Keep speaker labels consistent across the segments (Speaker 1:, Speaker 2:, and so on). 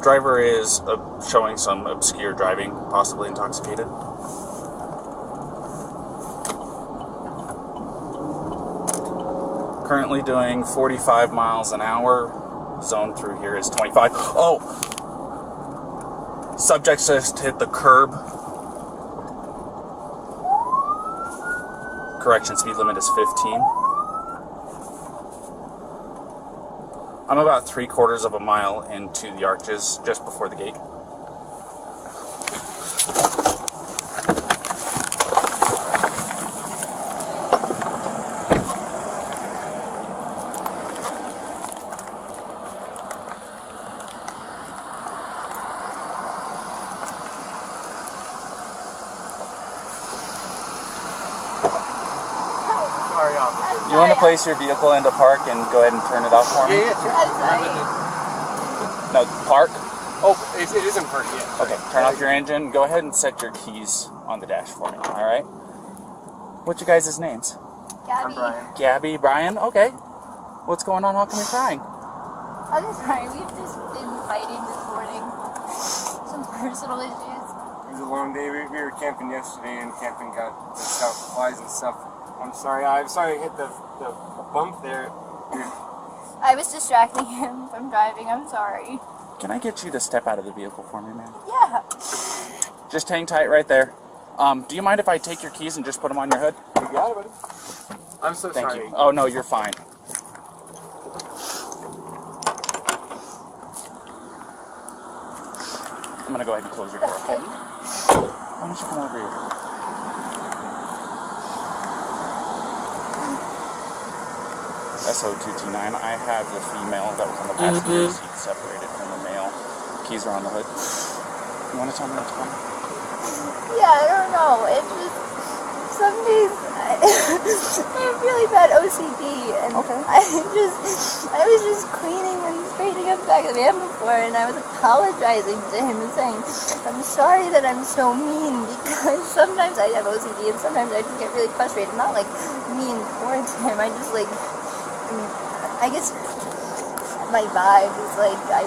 Speaker 1: Driver is showing some obscure driving, possibly intoxicated. Currently doing 45 miles an hour. Zone through here is 25. Oh! Subject just hit the curb. Correction, speed limit is 15. I'm about 3/4 of a mile into the arches, just before the gate. You want to place your vehicle into park and go ahead and turn it off for me?
Speaker 2: Yeah,
Speaker 1: No, park?
Speaker 2: Oh, it is in park, yeah.
Speaker 1: Okay, turn off your engine. Go ahead and set your keys on the dash for me, alright? What's your guys' names?
Speaker 3: Gabby.
Speaker 2: I'm Brian.
Speaker 1: Gabby, Brian? Okay. What's going on? How come you're crying?
Speaker 3: I'm sorry, we've just been fighting this morning. Some personal issues.
Speaker 2: It was a long day. We were camping yesterday, and camping got the stuff, flies and stuff. I'm sorry I hit the bump there.
Speaker 3: I was distracting him from driving, I'm sorry.
Speaker 1: Can I get you to step out of the vehicle for me, man?
Speaker 3: Yeah.
Speaker 1: Just hang tight right there. Do you mind if I take your keys and just put them on your hood?
Speaker 2: You got it, buddy. I'm so
Speaker 1: Thank
Speaker 2: sorry.
Speaker 1: you. Oh, no, you're fine. I'm going to go ahead and close your door, okay? Why don't you come over here? SO229, I have the female that was on the passenger seat separated from the male. Keys are on the hood. You want to tell me what's going on?
Speaker 3: Yeah, I don't know. It's just, some days I have really bad OCD, and
Speaker 1: Okay.
Speaker 3: I was just cleaning and straightening up the back of the van before, and I was apologizing to him and saying, I'm sorry that I'm so mean, because sometimes I have OCD, and sometimes I just get really frustrated. Not like mean towards him, I just like, I guess my vibe is like, I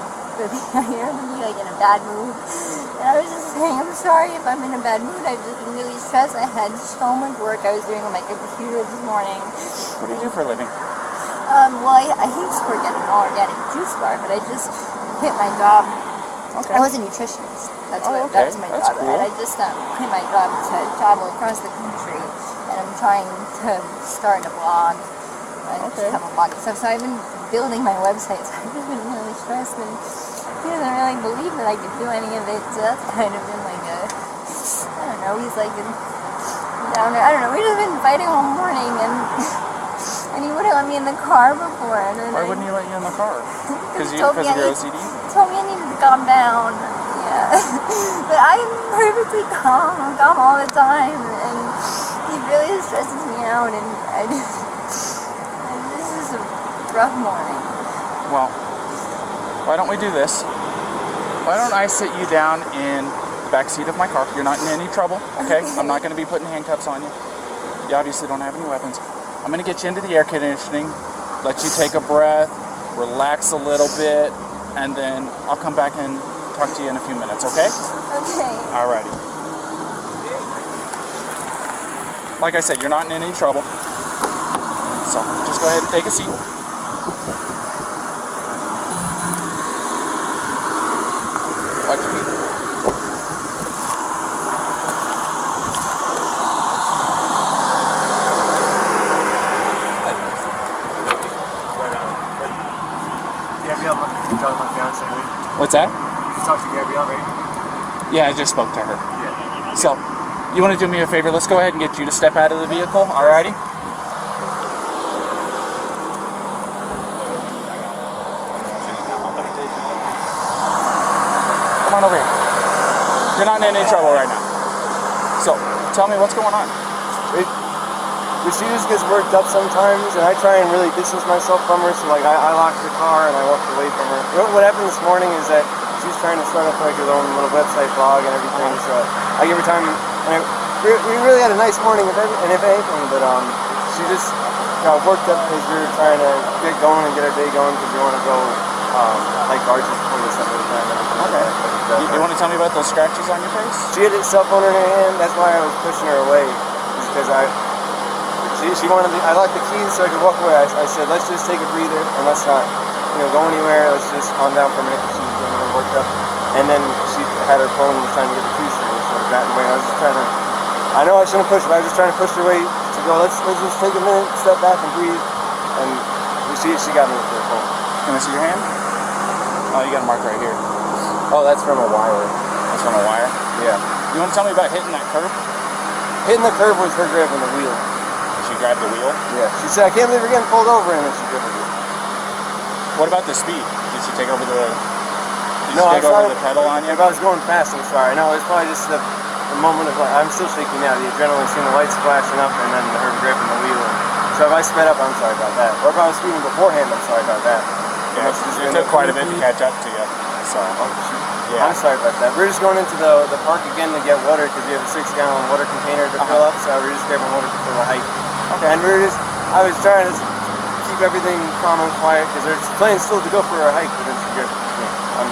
Speaker 3: am really like in a bad mood. And I was just saying, I'm sorry if I'm in a bad mood. I've just been really stressed. I had so much work I was doing on my computer this morning.
Speaker 1: What do you do for a living?
Speaker 3: Well, I used to work at an organic juice bar, but I just quit my job.
Speaker 1: Okay.
Speaker 3: I was a nutritionist. That was my
Speaker 1: That's
Speaker 3: job.
Speaker 1: cool.
Speaker 3: And I just quit my job to travel across the country. And I'm trying to start a blog. I just have a blog and stuff. So I've been building my website. So I've just been really stressed. And he doesn't really believe that I could do any of it. So that's kind of been like a, I don't know, he's like down there. I don't know. We've just been fighting all morning. And he wouldn't let me in the car before. And then
Speaker 1: Why wouldn't he let you in the car? Because of your OCD?
Speaker 3: He told me I needed to calm down. Yeah. But I'm perfectly calm. I'm calm all the time. And he really stresses me out. And this is a rough morning.
Speaker 1: Well, why don't we do this? Why don't I sit you down in the back seat of my car? You're not in any trouble, okay? I'm not going to be putting handcuffs on you. You obviously don't have any weapons. I'm going to get you into the air conditioning, let you take a breath, relax a little bit, and then I'll come back and talk to you in a few minutes, okay?
Speaker 3: Okay.
Speaker 1: Alrighty. Like I said, you're not in any trouble. So just go ahead and take a seat. Watch your feet. What's that?
Speaker 2: You talked to Gabby already?
Speaker 1: Yeah, I just spoke to her.
Speaker 2: Yeah.
Speaker 1: So, you want to do me a favor? Let's go ahead and get you to step out of the vehicle, alrighty? Come on over here. You're not in any trouble right now. So, tell me what's going on.
Speaker 2: She just gets worked up sometimes, and I try and really distance myself from her, so like I lock the car and I walk away from her. What happened this morning is that she's trying to start up like her own little website blog and everything, so I give her time, and we really had a nice morning, if anything, but she just got worked up because we were trying to get going and get our day going because we want to go like arches before the sun goes down and everything.
Speaker 1: Okay. You want to tell me about those scratches on your face?
Speaker 2: She had a cell phone in her hand. That's why I was pushing her away. Because she wanted I locked the keys so I could walk away. I said, let's just take a breather and let's not, go anywhere. Let's just calm down for a minute. She was getting really worked up. And then she had her phone and was trying to get the keys from me, so I got in the way. I was just trying to, I know I shouldn't push, but I was just trying to push her away to go, let's just take a minute, step back and breathe. And she got me with her phone.
Speaker 1: Can I see your hand? Oh, you got a mark right here.
Speaker 2: Oh, that's from a wire.
Speaker 1: That's from a wire?
Speaker 2: Yeah.
Speaker 1: You want to tell me about hitting that curb?
Speaker 2: Hitting the curb was her grabbing the wheel.
Speaker 1: She grabbed the wheel?
Speaker 2: Yeah. She said, I can't believe we're getting pulled over, and then she grabbed the wheel.
Speaker 1: What about the speed? Did she take over the...
Speaker 2: No, I
Speaker 1: take over the pedal on you?
Speaker 2: If I was going fast, I'm sorry. No, it's probably just the moment of, like, I'm still shaking now. The adrenaline, seeing the lights flashing up, and then her gripping the wheel. So if I sped up, I'm sorry about that. Or if I was speeding beforehand, I'm sorry about that.
Speaker 1: Yeah, it took quite a bit to catch up to you. So,
Speaker 2: yeah. I'm sorry about that. We're just going into the park again to get water because we have a 6-gallon water container to fill up. So we're just grabbing water for the hike.
Speaker 1: Okay.
Speaker 2: And I was trying to keep everything calm and quiet because there's plans still to go for a hike. But it's good. I'm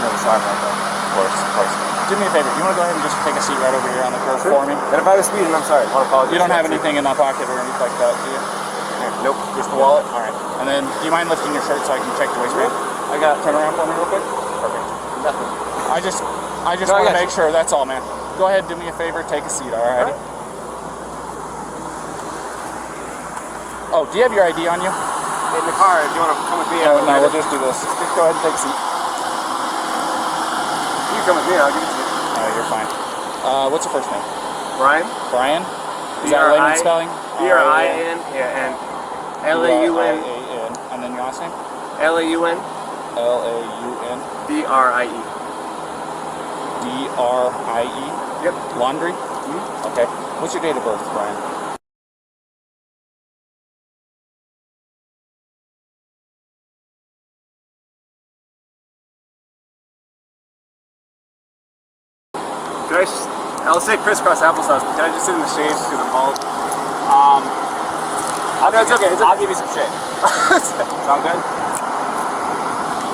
Speaker 2: really sorry about that.
Speaker 1: Of course. Do me a favor. You want to go ahead and just take a seat right over here on the curb for me?
Speaker 2: And if I was speeding, I'm sorry. I want to apologize.
Speaker 1: You don't have anything in that pocket or anything like that, do you?
Speaker 2: Here. Nope.
Speaker 1: Just the wallet? All right. And then, do you mind lifting your shirt so I can check the waistband? Turn around for me real quick. Perfect.
Speaker 2: Nothing.
Speaker 1: I just want to make sure. That's all, man. Go ahead, do me a favor, take a seat, all right? Oh, do you have your ID on you?
Speaker 2: In the car, if you want to come with me.
Speaker 1: No, we'll just do this. Just go ahead and take a seat.
Speaker 2: You can come with me, I'll give it to you.
Speaker 1: All right, you're fine. What's your first name?
Speaker 2: Brian.
Speaker 1: Brian? Is that layman spelling?
Speaker 2: B-R-I-N, yeah, and L-A-U-N.
Speaker 1: And then your last name?
Speaker 2: L-A-U-N.
Speaker 1: L-A-U-N.
Speaker 2: D-R-I-E.
Speaker 1: D-R-I-E?
Speaker 2: Yep.
Speaker 1: Laundrie? Mm-hmm. Okay. What's your date of birth, Brian?
Speaker 2: I'll say crisscross applesauce, but can I just sit in the shade because I'm bald? It's okay. I'll give you some shade. Sound good?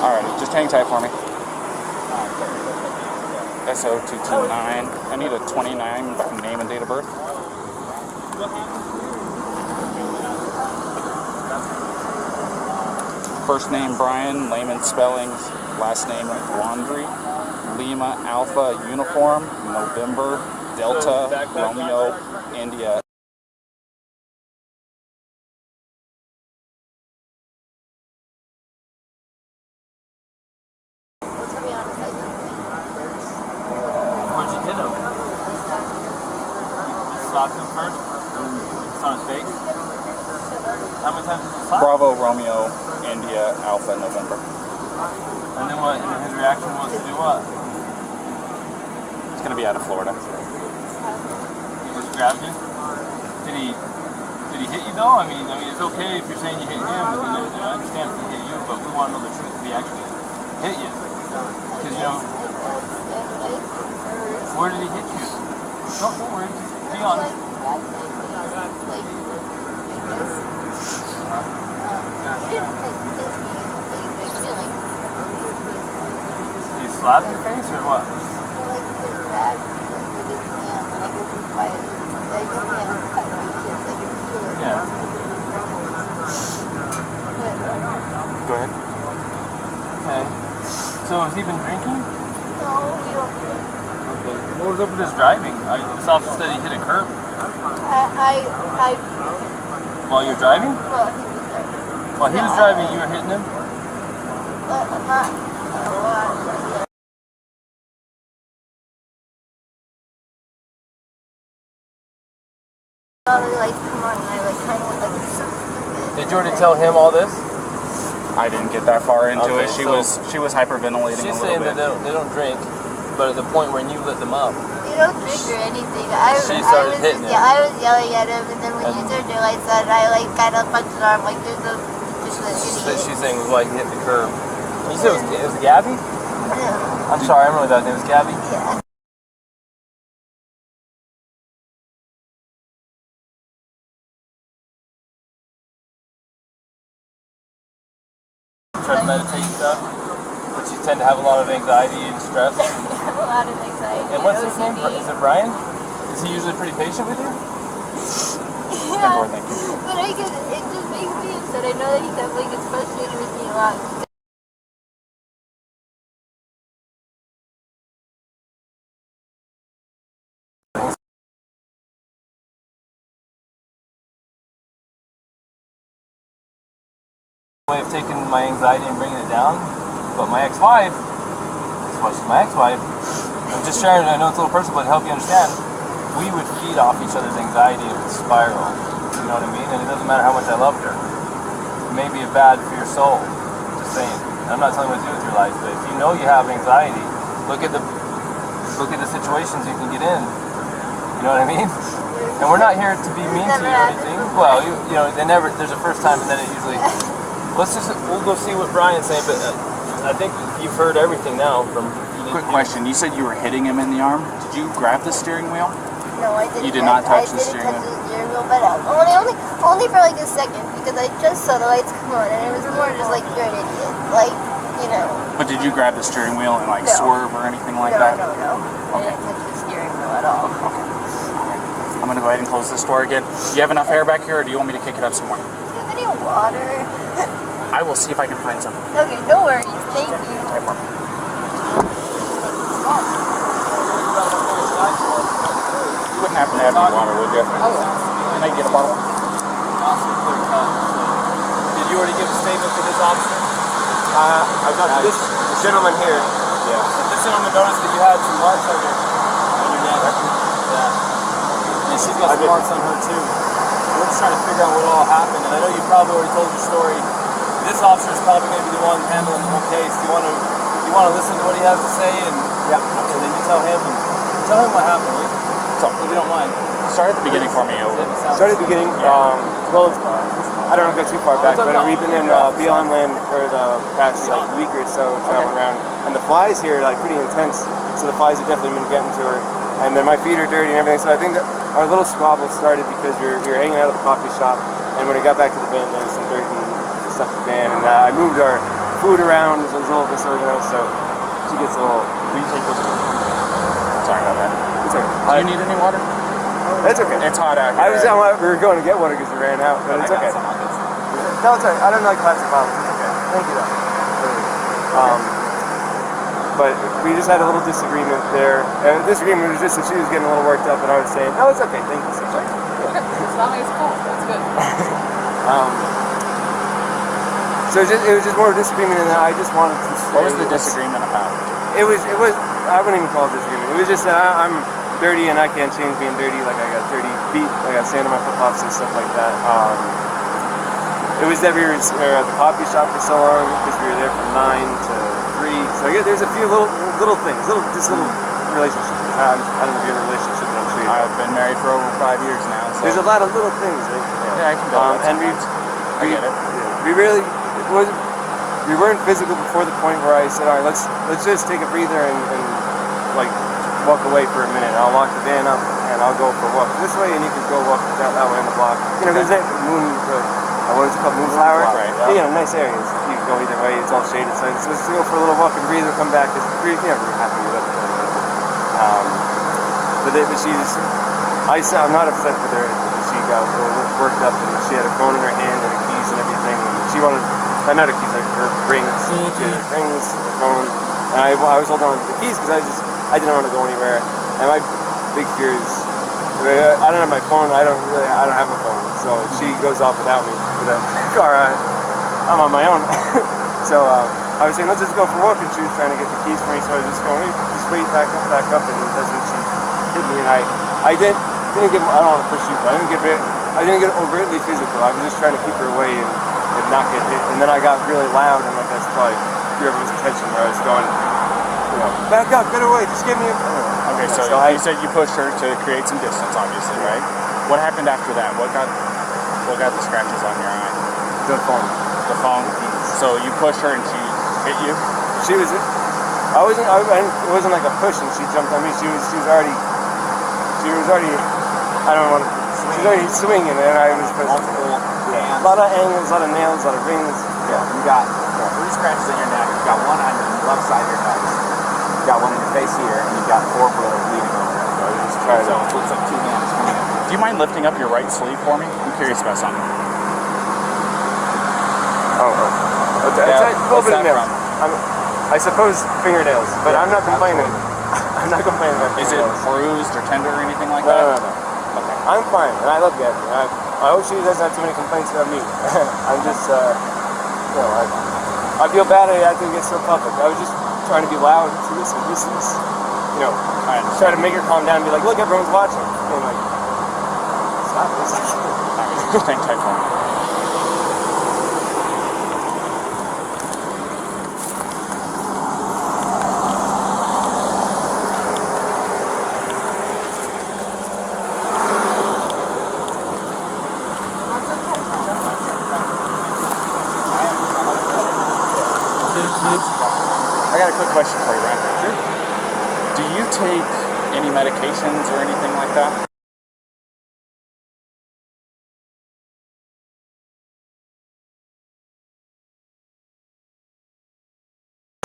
Speaker 1: Alright, just hang tight for me. SO229. I need a 29 name and date of birth. First name Brian, layman spellings, last name Laundrie. Lima Alpha Uniform, November Delta Romeo India.
Speaker 4: Where'd you hit him? You stopped him first? It's on his face? How many times did you stop?
Speaker 1: Bravo Romeo India Alpha November.
Speaker 4: And then what? And his reaction was to do what?
Speaker 1: It's gonna be out of Florida.
Speaker 4: He just grabbed you? Did he hit you though? I mean, it's okay if you're saying you hit him. I understand if he hit you, but we want to know the truth if he actually hit you. Because where did he hit you? Don't worry. Be honest. Did he slap your face or what? Yeah.
Speaker 1: Go ahead.
Speaker 4: Okay. So has he been drinking?
Speaker 3: No, we don't drink.
Speaker 4: Okay. What was up with his driving? This officer said he hit a curb. While you're driving?
Speaker 3: Well, he was driving.
Speaker 4: While he was driving, you were hitting him? Did you already tell him all this?
Speaker 1: I didn't get that far into
Speaker 4: Okay,
Speaker 1: it. She
Speaker 4: so
Speaker 1: was hyperventilating
Speaker 4: She's
Speaker 1: a little
Speaker 4: saying
Speaker 1: bit.
Speaker 4: that they don't drink, but at the point when you lit them up,
Speaker 3: You don't drink or anything.
Speaker 4: She started hitting him.
Speaker 3: Yeah, I was yelling at him, and then when you turned your lights on, I kind of punched his arm like there's no just an idiot.
Speaker 4: she's saying was like hit the curb. You said it was Gabby?
Speaker 3: Yeah.
Speaker 4: I'm sorry, I remember that name. It was Gabby?
Speaker 3: Yeah.
Speaker 4: Try to meditate stuff. But you tend to have a lot of anxiety and stress.
Speaker 3: I have a lot of anxiety.
Speaker 4: And what's his name?
Speaker 3: OCD.
Speaker 4: Is it Brian? Is he usually pretty patient with you?
Speaker 3: Yeah, but it just makes me upset. I know that he definitely gets frustrated with me a lot.
Speaker 4: Way of taking my anxiety and bringing it down, but my ex-wife, as much as my ex-wife, I'm just sharing, I know it's a little personal, but to help you understand, we would feed off each other's anxiety and it would spiral, you know what I mean? And it doesn't matter how much I loved her. It may be bad for your soul, just saying. And I'm not telling you what to do with your life, but if you know you have anxiety, look at the situations you can get in, you know what I mean? And we're not here to be mean to you or anything. Well, you know, there's a first time and then it usually... We'll go see what Brian's saying, but I think you've heard everything now from...
Speaker 1: Quick question, you said you were hitting him in the arm. Did you grab the steering wheel?
Speaker 3: No, I didn't.
Speaker 1: You did not touch the steering wheel?
Speaker 3: I didn't touch the steering wheel, but only for like a second, because I just saw the lights come on, and it was more just like, you're an idiot. Like, you know.
Speaker 1: But did you grab the steering wheel and like
Speaker 3: No.
Speaker 1: swerve or anything like that?
Speaker 3: No.
Speaker 1: Okay.
Speaker 3: I didn't touch the steering wheel at all.
Speaker 1: Okay. I'm going to go ahead and close this door again. Do you have enough air back here, or do you want me to kick it up some more?
Speaker 3: Do you have any water?
Speaker 1: I will see if I can find some.
Speaker 3: Okay, no worries. Thank you.
Speaker 1: Okay, perfect. You wouldn't happen to have any water, would you? Can I get a bottle?
Speaker 4: Did you already give a statement to this officer?
Speaker 2: I've got this gentleman here.
Speaker 4: Yeah. And this gentleman noticed that you had some marks on your neck. Yeah. And she's got some marks on her too. We're just trying to figure out what all happened. And I know you probably already told your story. This officer is probably going to be the one handling the whole case. Do you want to listen to what he has to say? And yeah. And then you tell him what happened. Will you? So, if you don't mind.
Speaker 1: Start at the beginning for me.
Speaker 2: Start at the beginning. Well, I don't want to go too far back, but we've been in BLM land for the past week or so, traveling around, and the flies here are like pretty intense. So the flies have definitely been getting to her, and then my feet are dirty and everything. So I think that our little squabble started because we were hanging out at the coffee shop, and when we got back to the van, there was some dirt and stuff in the van, and I moved our food around. It was a little disorganized, so she gets a little.
Speaker 1: Will you take those? Sorry about that.
Speaker 2: It's okay.
Speaker 1: Do you need any water?
Speaker 2: It's okay.
Speaker 1: It's hot out here.
Speaker 2: We were going to get water because we ran out, but it's okay. No, it's okay. I don't like plastic bottles. It's okay. Thank you, though. But we just had a little disagreement there. And the disagreement was just that she was getting a little worked up, and I was saying, no, it's okay. Thank you so much.
Speaker 5: As long as it's cool, that's good.
Speaker 2: So it was just more of a disagreement, and I just wanted to say...
Speaker 1: What was the disagreement about?
Speaker 2: It was, I wouldn't even call it disagreement. It was just that I'm dirty and I can't change being dirty. Like I got dirty feet, I got sand on my flip-flops and stuff like that. It was that we were at the coffee shop for so long because we were there from 9 to 3. So I guess there's a few little things, little relationships. I don't know if you have a relationship, but I'm sure you have.
Speaker 1: I've been married for over 5 years now. So.
Speaker 2: There's a lot of little things. Right?
Speaker 1: Yeah, I can go.
Speaker 2: And
Speaker 1: I get it.
Speaker 2: We weren't physical before the point where I said, all right, let's just take a breather and like walk away for a minute. I'll lock the van up and I'll go for a walk this way, and you can go walk that way on the block. You know, there's that what is it called, Moonflower?
Speaker 1: Right,
Speaker 2: yeah. You know, nice areas. You can go either way. It's all shaded. So let's go for a little walk and breathe and come back. Because we're happy with it. I'm not upset with her. She got a little worked up and she had a phone in her hand and her keys and everything. And she wanted, not her keys, like her rings. She had her rings, her phone. And I was holding on to the keys because I didn't want to go anywhere. And my big fear is, I don't have my phone. I don't have a phone. So she goes off without me. With a car, I'm on my own. So I was saying, let's just go for a walk, and she was trying to get the keys for me. So I was just going, just wait, back up, and that's when she hit me. And I didn't get. I don't want to push you, but I didn't get overtly physical. I was just trying to keep her away and not get hit. And then I got really loud, and like that's probably whoever was attention where I was going, back up, get away, just give me a.
Speaker 1: Okay, so you said you pushed her to create some distance, obviously, right? What happened after that? What got the scratches on your eye?
Speaker 2: The phone.
Speaker 1: The phone. So you pushed her and she hit you?
Speaker 2: It wasn't like a push and she jumped on me. She was already, she was already swinging, and I was a lot of angles, a lot of nails, a lot of rings.
Speaker 6: Yeah, you got 3 scratches on your neck, you got one on your
Speaker 2: left side of your head. You got one in your face here, and you got 4 bullets bleeding over it. So you just try to.
Speaker 1: So it's like 2 hands coming in. Do you mind lifting up your right sleeve for me? I'm curious about something.
Speaker 2: It's a little
Speaker 1: what's
Speaker 2: bit of
Speaker 1: that
Speaker 2: nails.
Speaker 1: from?
Speaker 2: I suppose fingernails, but I'm not complaining. I'm not complaining about
Speaker 1: Is it
Speaker 2: fingernails.
Speaker 1: bruised or tender or anything like
Speaker 2: No.
Speaker 1: that?
Speaker 2: Okay. I'm fine, and I love Gabby. I hope she doesn't have too many complaints about me. I'm just, I feel bad I had to get so public. I was just trying to be loud. So listen, try to make her calm down and be like, look, everyone's watching. And like, stop this.
Speaker 1: Alright, just hang tight for me. I got a quick question for you, Ryan. Sure. Do you take any medications or anything like that?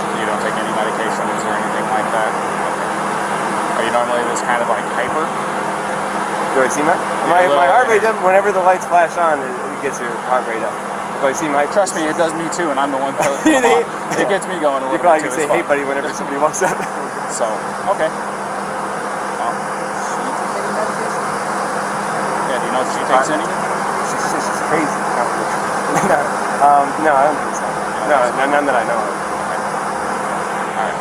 Speaker 1: You don't take any medications or anything like that? Okay. Are you normally this kind of like hyper?
Speaker 2: Do I see my heart rate up whenever the lights flash on? It gets your heart rate up. Do I see my?
Speaker 1: Trust me, it does me too, and I'm the one that it gets me going a little
Speaker 2: You probably
Speaker 1: bit
Speaker 2: can
Speaker 1: too.
Speaker 2: say, "Hey, buddy," whenever somebody walks up.
Speaker 1: So, okay. Well, yeah, do you know if she takes any?
Speaker 2: She's crazy. No, I don't think so. No, none that I know of.
Speaker 1: All right.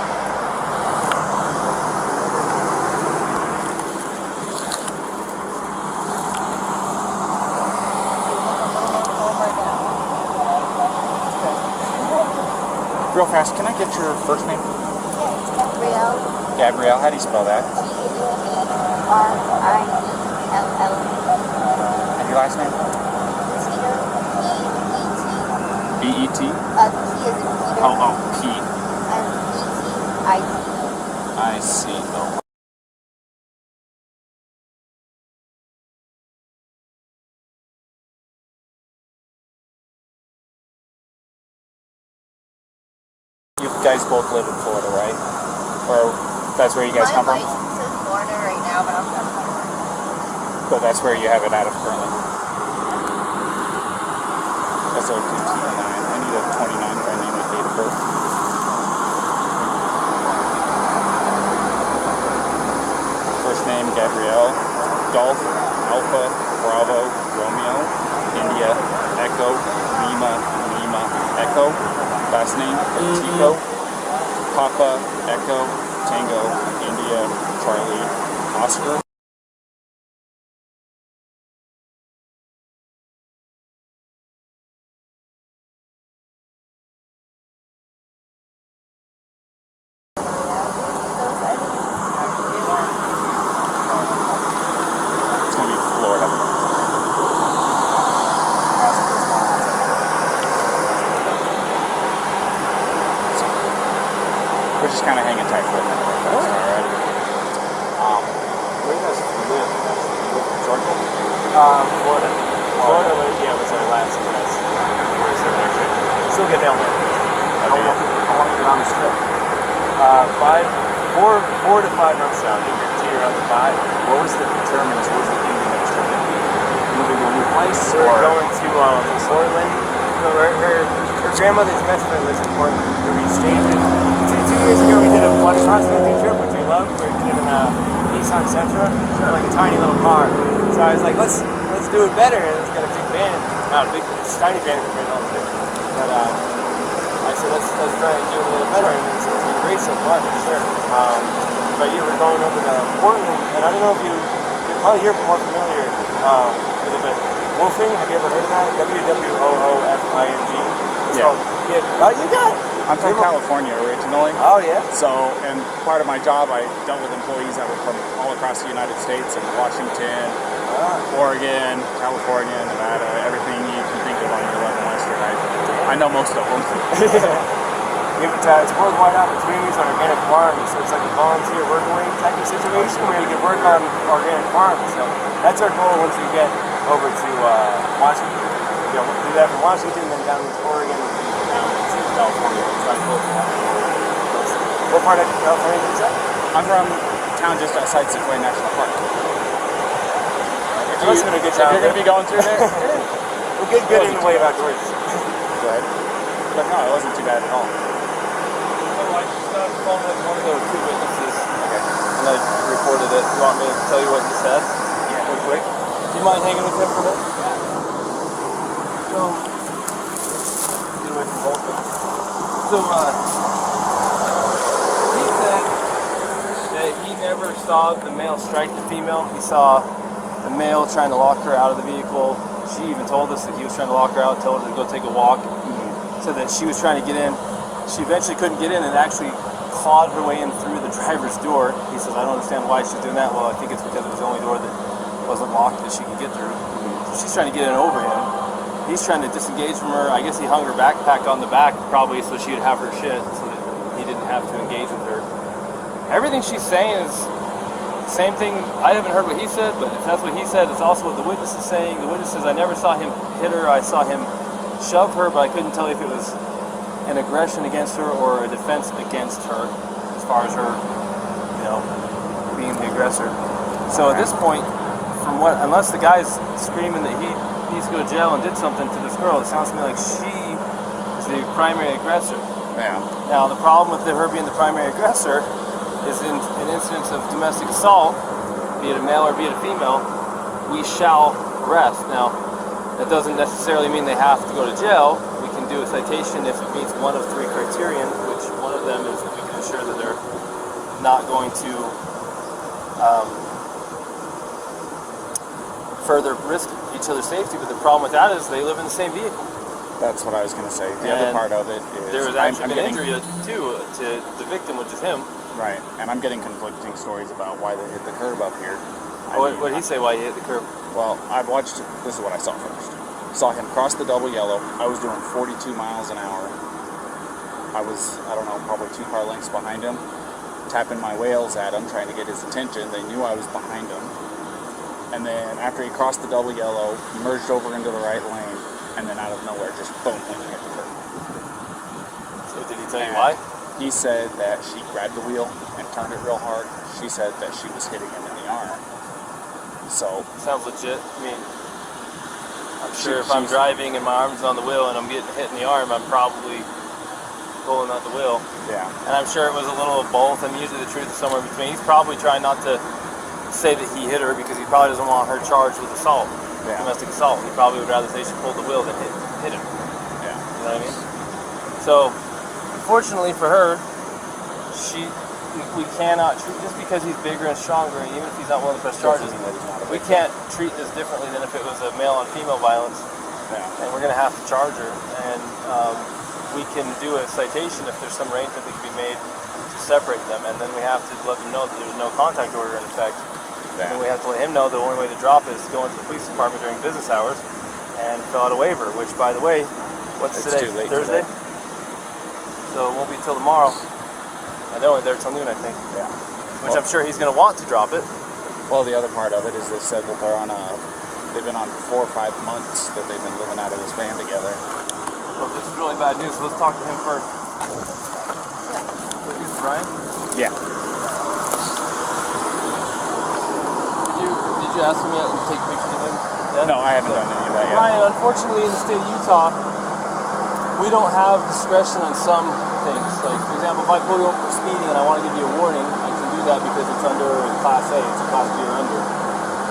Speaker 1: Real fast, can I get your first name?
Speaker 3: Gabrielle.
Speaker 1: Gabrielle, how do you spell that?
Speaker 3: G-A-R-I-E-L-L.
Speaker 1: And your last name?
Speaker 3: Petito.
Speaker 1: B-E-T?
Speaker 3: P as in Peter.
Speaker 1: Oh, P.
Speaker 3: And E-T-I-T.
Speaker 1: I see. Oh. You guys both live in Florida, right? Or that's where you guys come
Speaker 3: My
Speaker 1: from?
Speaker 3: license is Florida right now, but I'm from Florida.
Speaker 1: But that's where you have it out of currently. That's a 29. I need a 29 by name of date of birth. First name Gabrielle, Golf, Alpha, Bravo, Romeo, India, Echo, Lima, Echo. Last name Petito, Papa, Echo, Tango, India, Charlie, Oscar. It's gonna be Florida. We're just kind of hanging tight for a minute. All right.
Speaker 2: Where does she live?
Speaker 1: Georgia?
Speaker 2: Florida. Florida, was our last address. Still get down there.
Speaker 1: How long you been on this trip?
Speaker 2: 4 to 5 months now. So you're on the 5.
Speaker 1: What was the determinants? What was the ending of this trip? Moving to a new place?
Speaker 2: We're going to Portland. Her grandmother's best friend lives in Portland. We stayed in. 2 years ago, we did a one cross-country trip, which we loved. We did it in a Nissan Sentra, like a tiny little car. So I was like, let's do it better. And it's got a big van. Not a big, it's a tiny van compared to all the different. But I said, let's try and do it a little better. And it's been great so far, for sure. But yeah, we're going over to Portland, and I don't know if you're probably more familiar with it, but woofing, have you ever heard of that? W-W-O-O-F-I-N-G.
Speaker 1: Yeah.
Speaker 2: You got it.
Speaker 1: I'm from California originally.
Speaker 2: Oh, yeah?
Speaker 1: So, and part of my job, I dealt with employees that were from all across the United States, and Washington, Oregon, California, Nevada, everything you can think of on your 11 Western. I know most of them.
Speaker 2: It's worldwide opportunities on organic farms, so it's like a volunteer workaway type of situation where you can work on organic farms. So that's our goal once we get over to Washington. We'll do that from Washington, then down to Oregon, and down to California. It's not close to that. What part of California is that?
Speaker 1: I'm from a town just outside Sequoia National Park.
Speaker 2: Must have been a good town.
Speaker 1: You're going to be going through there?
Speaker 2: We'll get good in the way of outdoors.
Speaker 1: Good. But no, it wasn't too bad at all.
Speaker 4: So I just got a phone with one of those two witnesses, and I reported it. You want me to tell you what he said?
Speaker 1: Yeah.
Speaker 4: Real quick. Do you mind hanging with him for a minute? So, get away from both of them. So, he said that he never saw the male strike the female. He saw the male trying to lock her out of the vehicle. She even told us that he was trying to lock her out, told her to go take a walk. So that she was trying to get in. She eventually couldn't get in and actually clawed her way in through the driver's door. He says, I don't understand why she's doing that. Well, I think it's because it was the only door that wasn't locked that she could get through. So she's trying to get in over him. He's trying to disengage from her. I guess he hung her backpack on the back probably so she'd have her shit so that he didn't have to engage with her. Everything she's saying is the same thing. I haven't heard what he said, but if that's what he said, it's also what the witness is saying. The witness says, I never saw him hit her. I saw him shove her, but I couldn't tell if it was an aggression against her or a defense against her as far as her, being the aggressor. So at this point, unless the guy's screaming that he needs to go to jail and did something to this girl, it sounds to me like she is the primary aggressor.
Speaker 1: Yeah.
Speaker 4: Now, the problem with her being the primary aggressor is in an instance of domestic assault, be it a male or be it a female, we shall arrest. Now, that doesn't necessarily mean they have to go to jail. We can do a citation if it meets one of three criterion, which one of them is that we can ensure that they're not going to further risk each other's safety. But the problem with that is they live in the same vehicle.
Speaker 1: That's what I was going to say. The other part of it is
Speaker 4: there was actually an injury too to the victim, which is him.
Speaker 1: Right, and I'm getting conflicting stories about why they hit the curb up here.
Speaker 4: What did he say why he hit the curb?
Speaker 1: Well, I've watched, this is what I saw first. Saw him cross the double yellow. I was doing 42 miles an hour. I was, probably 2 car lengths behind him, tapping my whales at him, trying to get his attention. They knew I was behind him. And then after he crossed the double yellow, he merged over into the right lane, and then out of nowhere, just boom, hit the curb.
Speaker 4: So did he tell you why?
Speaker 1: He said that she grabbed the wheel and turned it real hard. She said that she was hitting him in the arm. So
Speaker 4: sounds legit. I mean, I'm sure if I'm driving and my arm's on the wheel and I'm getting hit in the arm, I'm probably pulling out the wheel.
Speaker 1: Yeah.
Speaker 4: And I'm sure it was a little of both, and usually the truth is somewhere in between. He's probably trying not to say that he hit her because he probably doesn't want her charged with assault, domestic assault. He probably would rather say she pulled the wheel than hit him.
Speaker 1: Yeah.
Speaker 4: You know what I mean? So, unfortunately for her, we cannot treat, just because he's bigger and stronger, and even if he's not willing to press charges, we can't treat this differently than if it was a male on female violence.
Speaker 1: Yeah.
Speaker 4: And we're going to have to charge her, and we can do a citation if there's some arrangement that can be made to separate them, and then we have to let them know that there's no contact order in effect.
Speaker 1: Yeah.
Speaker 4: And we have to let him know the only way to drop is to go into the police department during business hours and fill out a waiver, which, by the way, what's today?
Speaker 1: Too late
Speaker 4: Thursday?
Speaker 1: today.
Speaker 4: So it won't be till tomorrow. And they're only there till noon, I think.
Speaker 1: Yeah.
Speaker 4: Which I'm sure he's going to want to drop it.
Speaker 1: Well, the other part of it is they said that they've been on 4 or 5 months that they've been living out of this van together.
Speaker 4: Well, this is really bad news, so let's talk to him first. This is Brian?
Speaker 1: Yeah.
Speaker 4: Did you ask him yet to take pictures of him? Yeah?
Speaker 1: No, I haven't done any of that yet.
Speaker 4: Brian, unfortunately in the state of Utah, we don't have discretion on some things. Like, for example, if I pull you over for speeding and I want to give you a warning, I can do that because it's under Class A, it's a Class B or under.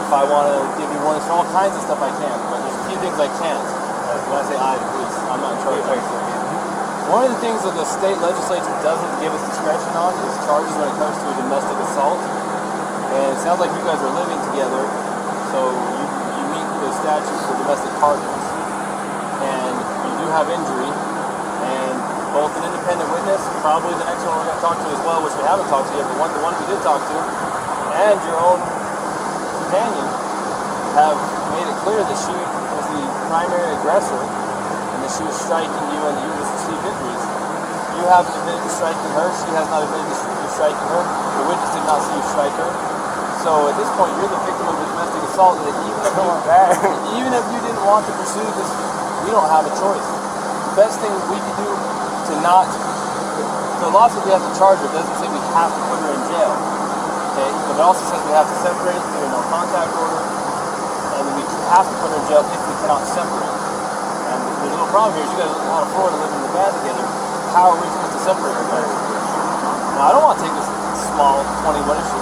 Speaker 4: If I want to give you warnings for all kinds of stuff, I can, but there's a few things I can't. When I say I, because I'm not in charge of everything. One of the things that the state legislature doesn't give us discretion on is charges when it comes to a domestic assault. And it sounds like you guys are living together, so you meet the statute for domestic partners. And you do have injury, and both an independent witness, probably the next one we're going to talk to as well, which we haven't talked to yet, but the one we did talk to, and your own companion have made it clear that she was the primary aggressor and that she was striking you and that you just received injuries. You haven't admitted to striking her, she has not admitted to striking her, the witness did not see you strike her. So at this point, you're the victim of a domestic assault that even if you didn't want to pursue this, we don't have a choice. The best thing we can do to not the law says we have to charge her. It doesn't say we have to put her in jail. Okay, but it also says we have to separate through a no contact order, and we have to put her in jail if we cannot separate. And the little problem here is you guys are out of Florida living in the van together. How are we supposed to separate her guys? Now I don't want to take this small 20. What is she?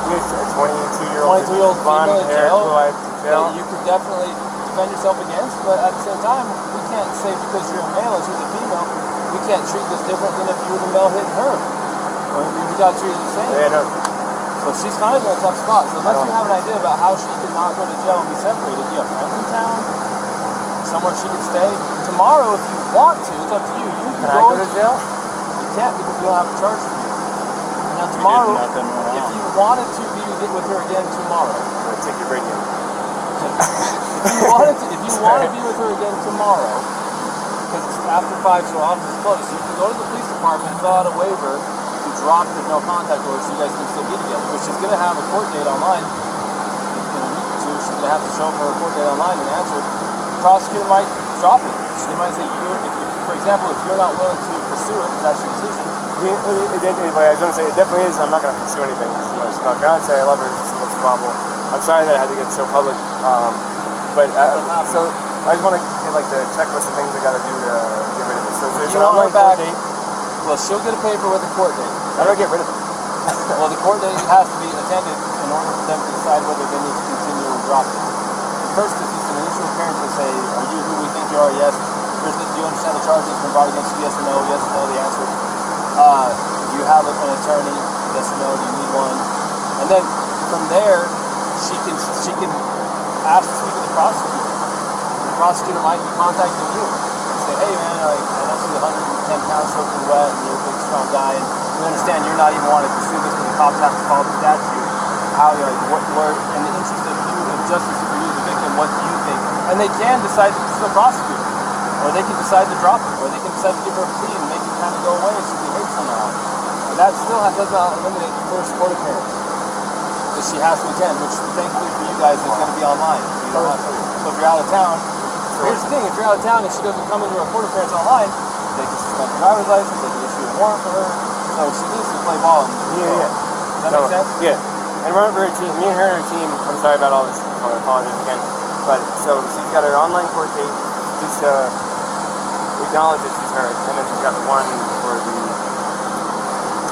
Speaker 2: He's a 22-year-old
Speaker 4: blonde
Speaker 2: hair, blue-eyed
Speaker 4: that you could definitely defend yourself against, but at the same time, we can't say because you're a male and she's a female, we can't treat this different than if you were the male hitting her. We got to treat it the same.
Speaker 2: Yeah, no.
Speaker 4: So she's kind of in a tough spot. So unless you have an idea about how she could not go to jail and be separated, you have friends in town, somewhere she could stay. Tomorrow, if you want to, it's up to you. You
Speaker 2: Can I go to jail?
Speaker 4: You can't because we don't have a charge for you. Now tomorrow, if you wanted to be with her again tomorrow,
Speaker 2: I'm going to take your radio.
Speaker 4: if you want to be with her again tomorrow, because it's after 5, so office is closed, you can go to the police department and fill out a waiver to drop the no contact order so you guys can still be together. But she's going to have a court date online in a week or two. She's going to have to show up for a court date online and answer. The prosecutor might drop it. She might say, for example, if you're not willing to pursue it, that's your decision.
Speaker 2: I was going to say, it definitely is. I'm not going to pursue anything. She's my fiance. I love her. She's the most probable. I'm sorry that I had to get so public. But so I just want to get like the checklist of things I got to do to get rid of it. So there's an online court date.
Speaker 4: Well, she'll get a paper with a court date.
Speaker 2: How do I get rid of it?
Speaker 4: Well, the court date has to be attended in order for them to decide whether they need to continue or drop it. First, it's just an initial appearance to say, are you who we think you are? Yes. Do you understand the charges been brought against you? Yes or no? Yes or no, the answer. Do you have an attorney? Yes or no? Do you need one? And then from there, she can ask to speak with the prosecutor. The prosecutor might be contacting you and say, hey man, I know she's 110 pounds soaking wet and you're a big strong guy and we understand you're not even wanting to pursue this because the cops have to follow the statute. How you're like, what in the interest of you and justice for you, the victim, what do you think? And they can decide to still prosecute, or they can decide to drop it, or they can decide to give her a plea and make it kind of go away if she behaves somehow. And that still does not eliminate the first court appearance that she has to attend, which thankfully for you guys is going to be online. So you don't have to. So if you're out of town, here's the thing: if you're out of town and she doesn't come into a court appearance online, they can suspend her driver's license, they can issue a warrant for her. So she needs to play ball.
Speaker 2: Yeah.
Speaker 4: Does that make sense?
Speaker 2: Yeah. And remember her team, me and her and her team, I'm sorry about all this, I apologize again, but so she's got her online court date, just acknowledge that she's hurt, and then she's got one for the...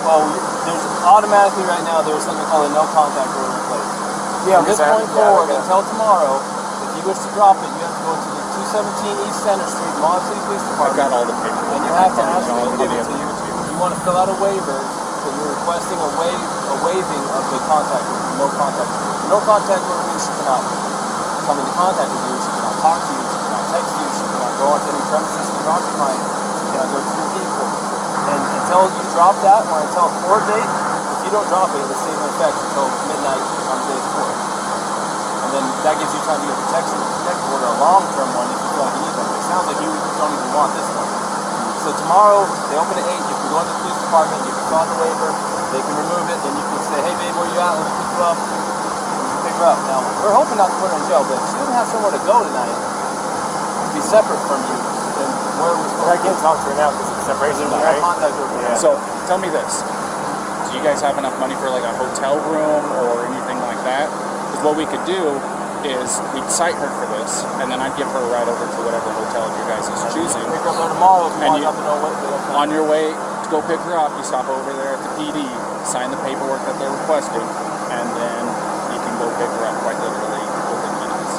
Speaker 4: Well, there's automatically right now, there's something called a no contact order in place.
Speaker 2: Yeah,
Speaker 4: from this point forward until tomorrow, if you wish to drop it, you have to go to the 217 East Center Street, Moab Police Department.
Speaker 1: I've got all the paperwork.
Speaker 4: And you have to ask them to give it to you. You want to fill out a waiver, so you're requesting a waiving of the contact order, no contact order. No contact order means she cannot come into contact with you, she cannot talk to you, she cannot text you, she cannot go onto any premises you're occupying, she cannot go to your vehicle. And until you drop that, or until a court date, if you don't drop it, it will stay in effect until midnight on the day of court. And then that gives you time to get protection, a protective order, a long-term one if you feel like you need one. It sounds like you don't even want this one. So tomorrow, they open at 8, you can go into the police department, you can fill out the waiver, they can remove it, then you can say, hey babe, where you at? Let me pick you up. And you can pick her up. Now, we're hoping not to put her in jail, but if she doesn't have somewhere to go tonight, to be separate from you, then where are we supposed to
Speaker 2: I can't talk to her now because it's separation, right?
Speaker 4: Contact her.
Speaker 2: Yeah.
Speaker 1: So tell me this: do you guys have enough money for like a hotel room or anything like that? Because what we could do is we'd cite her for this, and then I'd give her a ride over to whatever hotel you guys is choosing.
Speaker 4: Pick her up there tomorrow if you
Speaker 1: And
Speaker 4: want to know what
Speaker 1: on your way to go pick her up, you stop over there at the PD, sign the paperwork that they're requesting, and then you can go pick her up quite literally within minutes.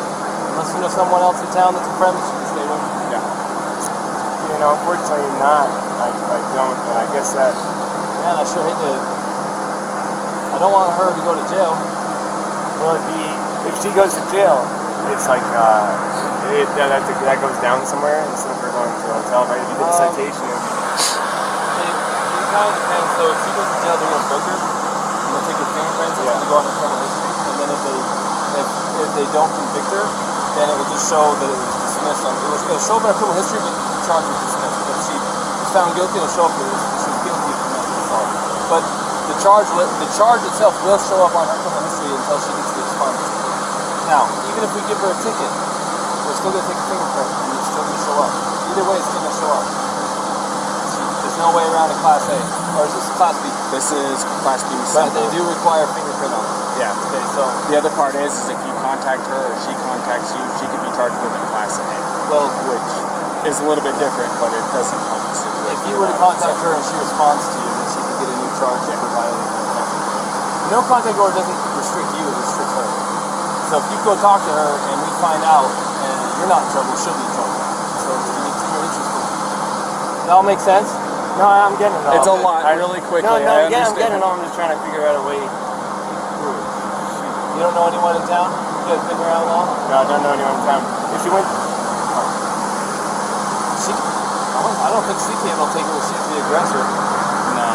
Speaker 4: Unless you know someone else in town that's a friend that you can stay with.
Speaker 1: Yeah.
Speaker 2: You know, unfortunately not. I don't, and I guess that...
Speaker 4: Man, I sure hate to... I don't want her to go to jail.
Speaker 2: Well, if she goes to jail, it's like, that goes down somewhere instead of her going to a hotel. Right? If you did a citation,
Speaker 4: It kind of depends. So if she goes to jail, they're going to book her. And they'll take her fingerprints and to go on her criminal history. And then if they don't convict her, then it will just show that it was dismissed. It'll show up in her criminal history, but the charge was dismissed. If she was found guilty, it'll show up that she was guilty of domestic assault. But the charge itself will show up on her criminal history until she gets to expunged. Now, even if we give her a ticket, we're still going to take a fingerprint and it's still going to show up. Either way, it's still going to show up. Does there's no way around a Class A, or is this Class B?
Speaker 1: This is Class B.
Speaker 4: But they do require fingerprint on it.
Speaker 1: Yeah.
Speaker 4: Okay, so
Speaker 1: The other part is if you contact her or she contacts you, she could be charged with a Class A,
Speaker 4: well,
Speaker 1: which is a little bit different, but it doesn't help the situation.
Speaker 4: if you were to contact her and she responds to you, then she could get a new charge for violating the contact order. No contact order doesn't restrict you; it restricts her. So if you go talk to her and we find out and you're not in trouble, she'll be in trouble. So you need to your interest. Does that all make sense?
Speaker 2: No, I'm getting it all.
Speaker 1: It's a lot, really quickly.
Speaker 2: No,
Speaker 1: I
Speaker 2: I'm getting
Speaker 1: understand.
Speaker 2: it all. I'm just trying to figure out a way through it.
Speaker 4: You don't know anyone in town? You guys been around long?
Speaker 2: No, I don't know anyone in town. If she went...
Speaker 4: I don't think CK will take her if she's the aggressor.
Speaker 1: No.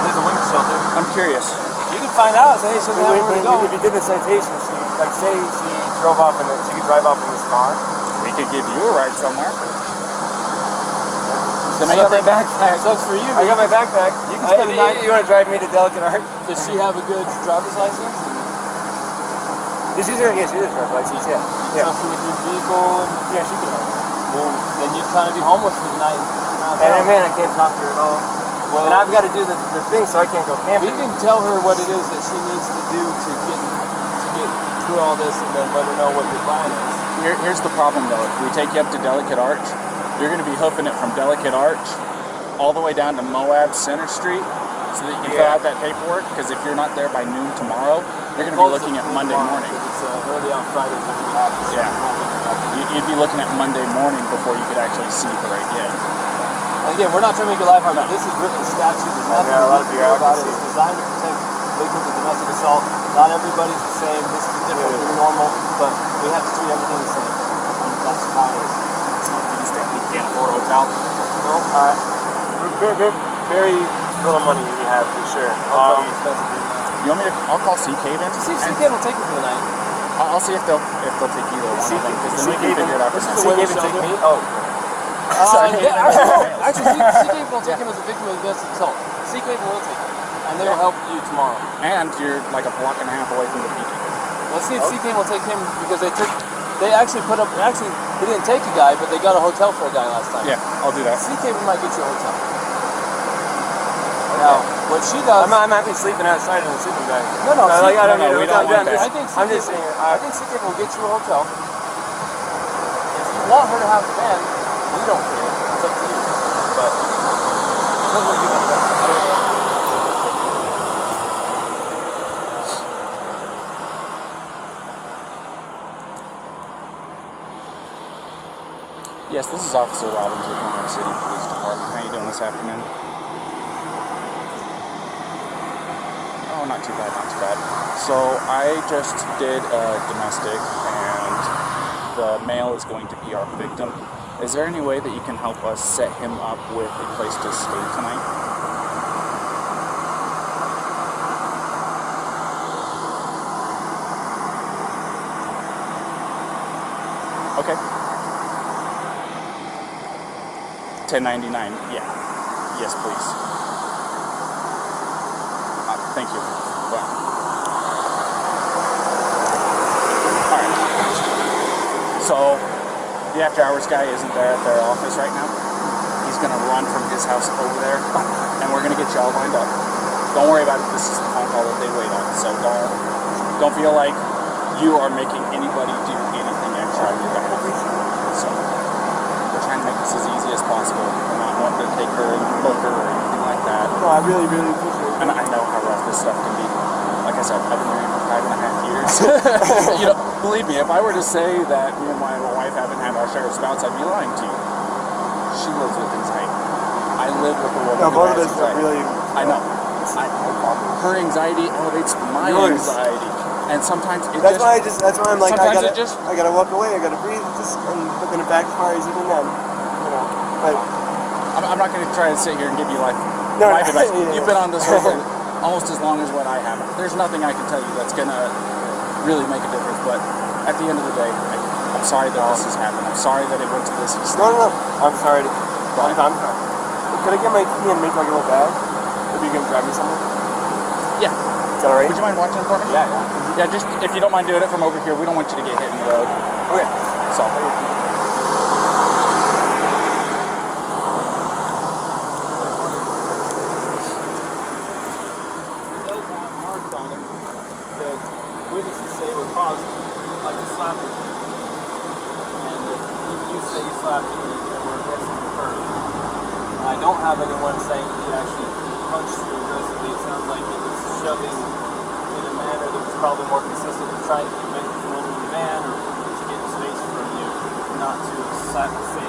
Speaker 4: There's a women's shelter.
Speaker 1: I'm curious.
Speaker 4: You can find out. Say, hey, she doesn't have where to go.
Speaker 2: If you did the citation, say she drove off she could drive off in this car.
Speaker 1: We could give you a ride somewhere.
Speaker 2: Then I got my backpack.
Speaker 4: Sucks for you.
Speaker 2: I got my backpack.
Speaker 4: You can spend the night.
Speaker 2: You want to drive me to Delicate Art?
Speaker 4: Does she have a good driver's license?
Speaker 2: She's her, yeah, she is driver's license, yeah.
Speaker 4: Yeah. Trust her with your vehicle?
Speaker 2: Yeah, she can.
Speaker 4: Well, then you'd kind of be homeless for the night.
Speaker 2: And man, I can't talk to her at all.
Speaker 4: Well,
Speaker 2: and I've got to do the thing, so I can't go camping.
Speaker 4: we can tell her what it is that she needs to do to get through all this, and then let her know what your plan is.
Speaker 1: Here's the problem, though. If we take you up to Delicate Arch, you're going to be hoofing it from Delicate Arch all the way down to Moab Center Street so that you can fill out that paperwork, because if you're not there by noon tomorrow, you're going to be looking at Monday morning.
Speaker 4: It's early on Fridays when we have this.
Speaker 1: Yeah. You'd be looking at Monday morning before you could actually see her again.
Speaker 4: And again, we're not trying to make your life hard. This is written statute. There's nothing
Speaker 2: a lot of
Speaker 4: about it.
Speaker 2: bureaucracy.
Speaker 4: It's designed to protect victims of domestic assault. Not everybody's the same. This is different than normal, but we have to treat everything the same. And that's how it is.
Speaker 1: You can't afford a hotel.
Speaker 2: No, very little money we have for sure.
Speaker 1: You want me to? I'll call CK then.
Speaker 4: See if CK will take you for the night.
Speaker 1: I'll see if they'll take either one of them, because then we can figure it out for
Speaker 4: This is
Speaker 1: next
Speaker 4: the way
Speaker 1: week.
Speaker 4: we take me.
Speaker 2: Oh.
Speaker 4: Actually, CK will take him as a victim of domestic assault. CK will take him, and they will help you tomorrow.
Speaker 1: And you're like a block and a half away from the PD.
Speaker 4: Let's see if CK will take him, because they actually they didn't take a guy, but they got a hotel for a guy last time.
Speaker 1: Yeah, I'll do that.
Speaker 4: CK might get you a hotel. Now, what she does...
Speaker 2: I'm happy sleeping outside in the sleeping bag.
Speaker 4: No,
Speaker 2: I don't need a
Speaker 1: we
Speaker 2: hotel.
Speaker 1: don't want that.
Speaker 2: I'm just saying.
Speaker 4: I think CK will get you a hotel. If you want her to have a van, we don't care. It's up to you. But that's what you do.
Speaker 1: Yes, this is Officer Robbins with Moab City Police Department. How you doing this afternoon? Oh, not too bad, not too bad. So I just did a domestic, and the male is going to be our victim. Is there any way that you can help us set him up with a place to stay tonight? Okay. $10.99. Yeah. Yes, please. Thank you. Well. All right. So the after hours guy isn't there at their office right now. He's gonna run from his house over there, and we're gonna get you all lined up. Don't worry about it. This is the phone call that they wait on. So don't feel like you are making anybody do anything extra on your behalf. So we're trying to make this as easy as possible. We're not wanting to take her and book her or anything like that.
Speaker 2: No, I really, really appreciate it.
Speaker 1: And I know how rough this stuff can be. Like I said, I've been married for 5.5 years. You know, believe me, if I were to say that me and my wife haven't had our share of spouts, I'd be lying to you. She lives with anxiety. I live with a woman
Speaker 2: No,
Speaker 1: who
Speaker 2: both of
Speaker 1: has
Speaker 2: us are
Speaker 1: anxiety.
Speaker 2: really...
Speaker 1: I know. Her anxiety elevates my
Speaker 2: Yours.
Speaker 1: anxiety. And sometimes it
Speaker 2: That's why I'm like, I
Speaker 1: sometimes
Speaker 2: gotta walk away, I gotta breathe, and looking at backfires even then, you know, but...
Speaker 1: I'm not going to try to sit here and give you life
Speaker 2: No,
Speaker 1: advice.
Speaker 2: yeah.
Speaker 1: You've been on this road for almost as long as what I have. There's nothing I can tell you that's going to really make a difference, but at the end of the day, I'm sorry that this has happened. I'm sorry that it went to this extent.
Speaker 2: No, I'm sorry. I'm sorry. Could I get my key and make like a little bag? If you can grab me something?
Speaker 1: Yeah.
Speaker 2: Is that alright?
Speaker 1: Would you mind watching for me?
Speaker 2: Yeah.
Speaker 1: Yeah, just if you don't mind doing it from over here, we don't want you to get hit in the road.
Speaker 2: Okay.
Speaker 1: So.
Speaker 4: slapped me and we're against the curb. I don't have anyone saying that he actually punched you aggressively. It sounds like he was shoving in a manner that was probably more consistent with trying to prevent you from opening the van or to get space from you, not to slap the same.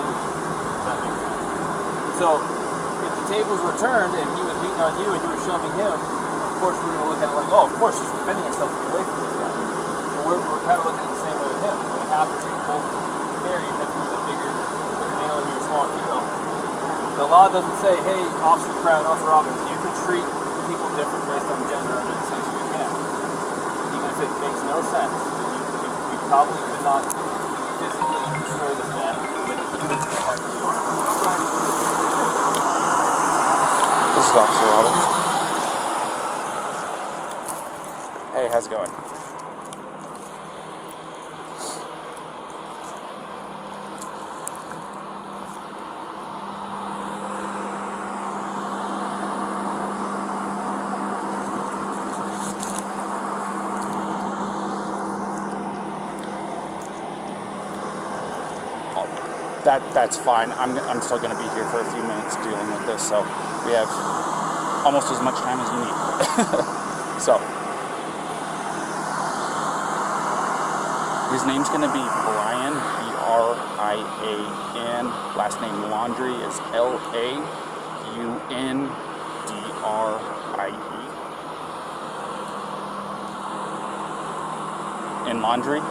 Speaker 4: That makes sense. So, if the tables were turned and he was beating on you and you were shoving him, of course we're going to look at it like, oh, of course he's defending himself away from this guy. So we're kind of looking at it the same way with him. We have to treat both fair, even if he's a bigger male and you're a small female. The law doesn't say, hey, Officer Crown, Officer Robbins, you can treat people different based on gender under the sense you can. Even if it makes no sense, you probably could not physically destroy this man with a human heart.
Speaker 1: This is Officer Robbins. Hey, how's it going? That's fine. I'm still going to be here for a few minutes dealing with this, so we have almost as much time as you need. So, his name's going to be Brian, B-R-I-A-N. Last name Laundrie is Laundrie. In Laundrie?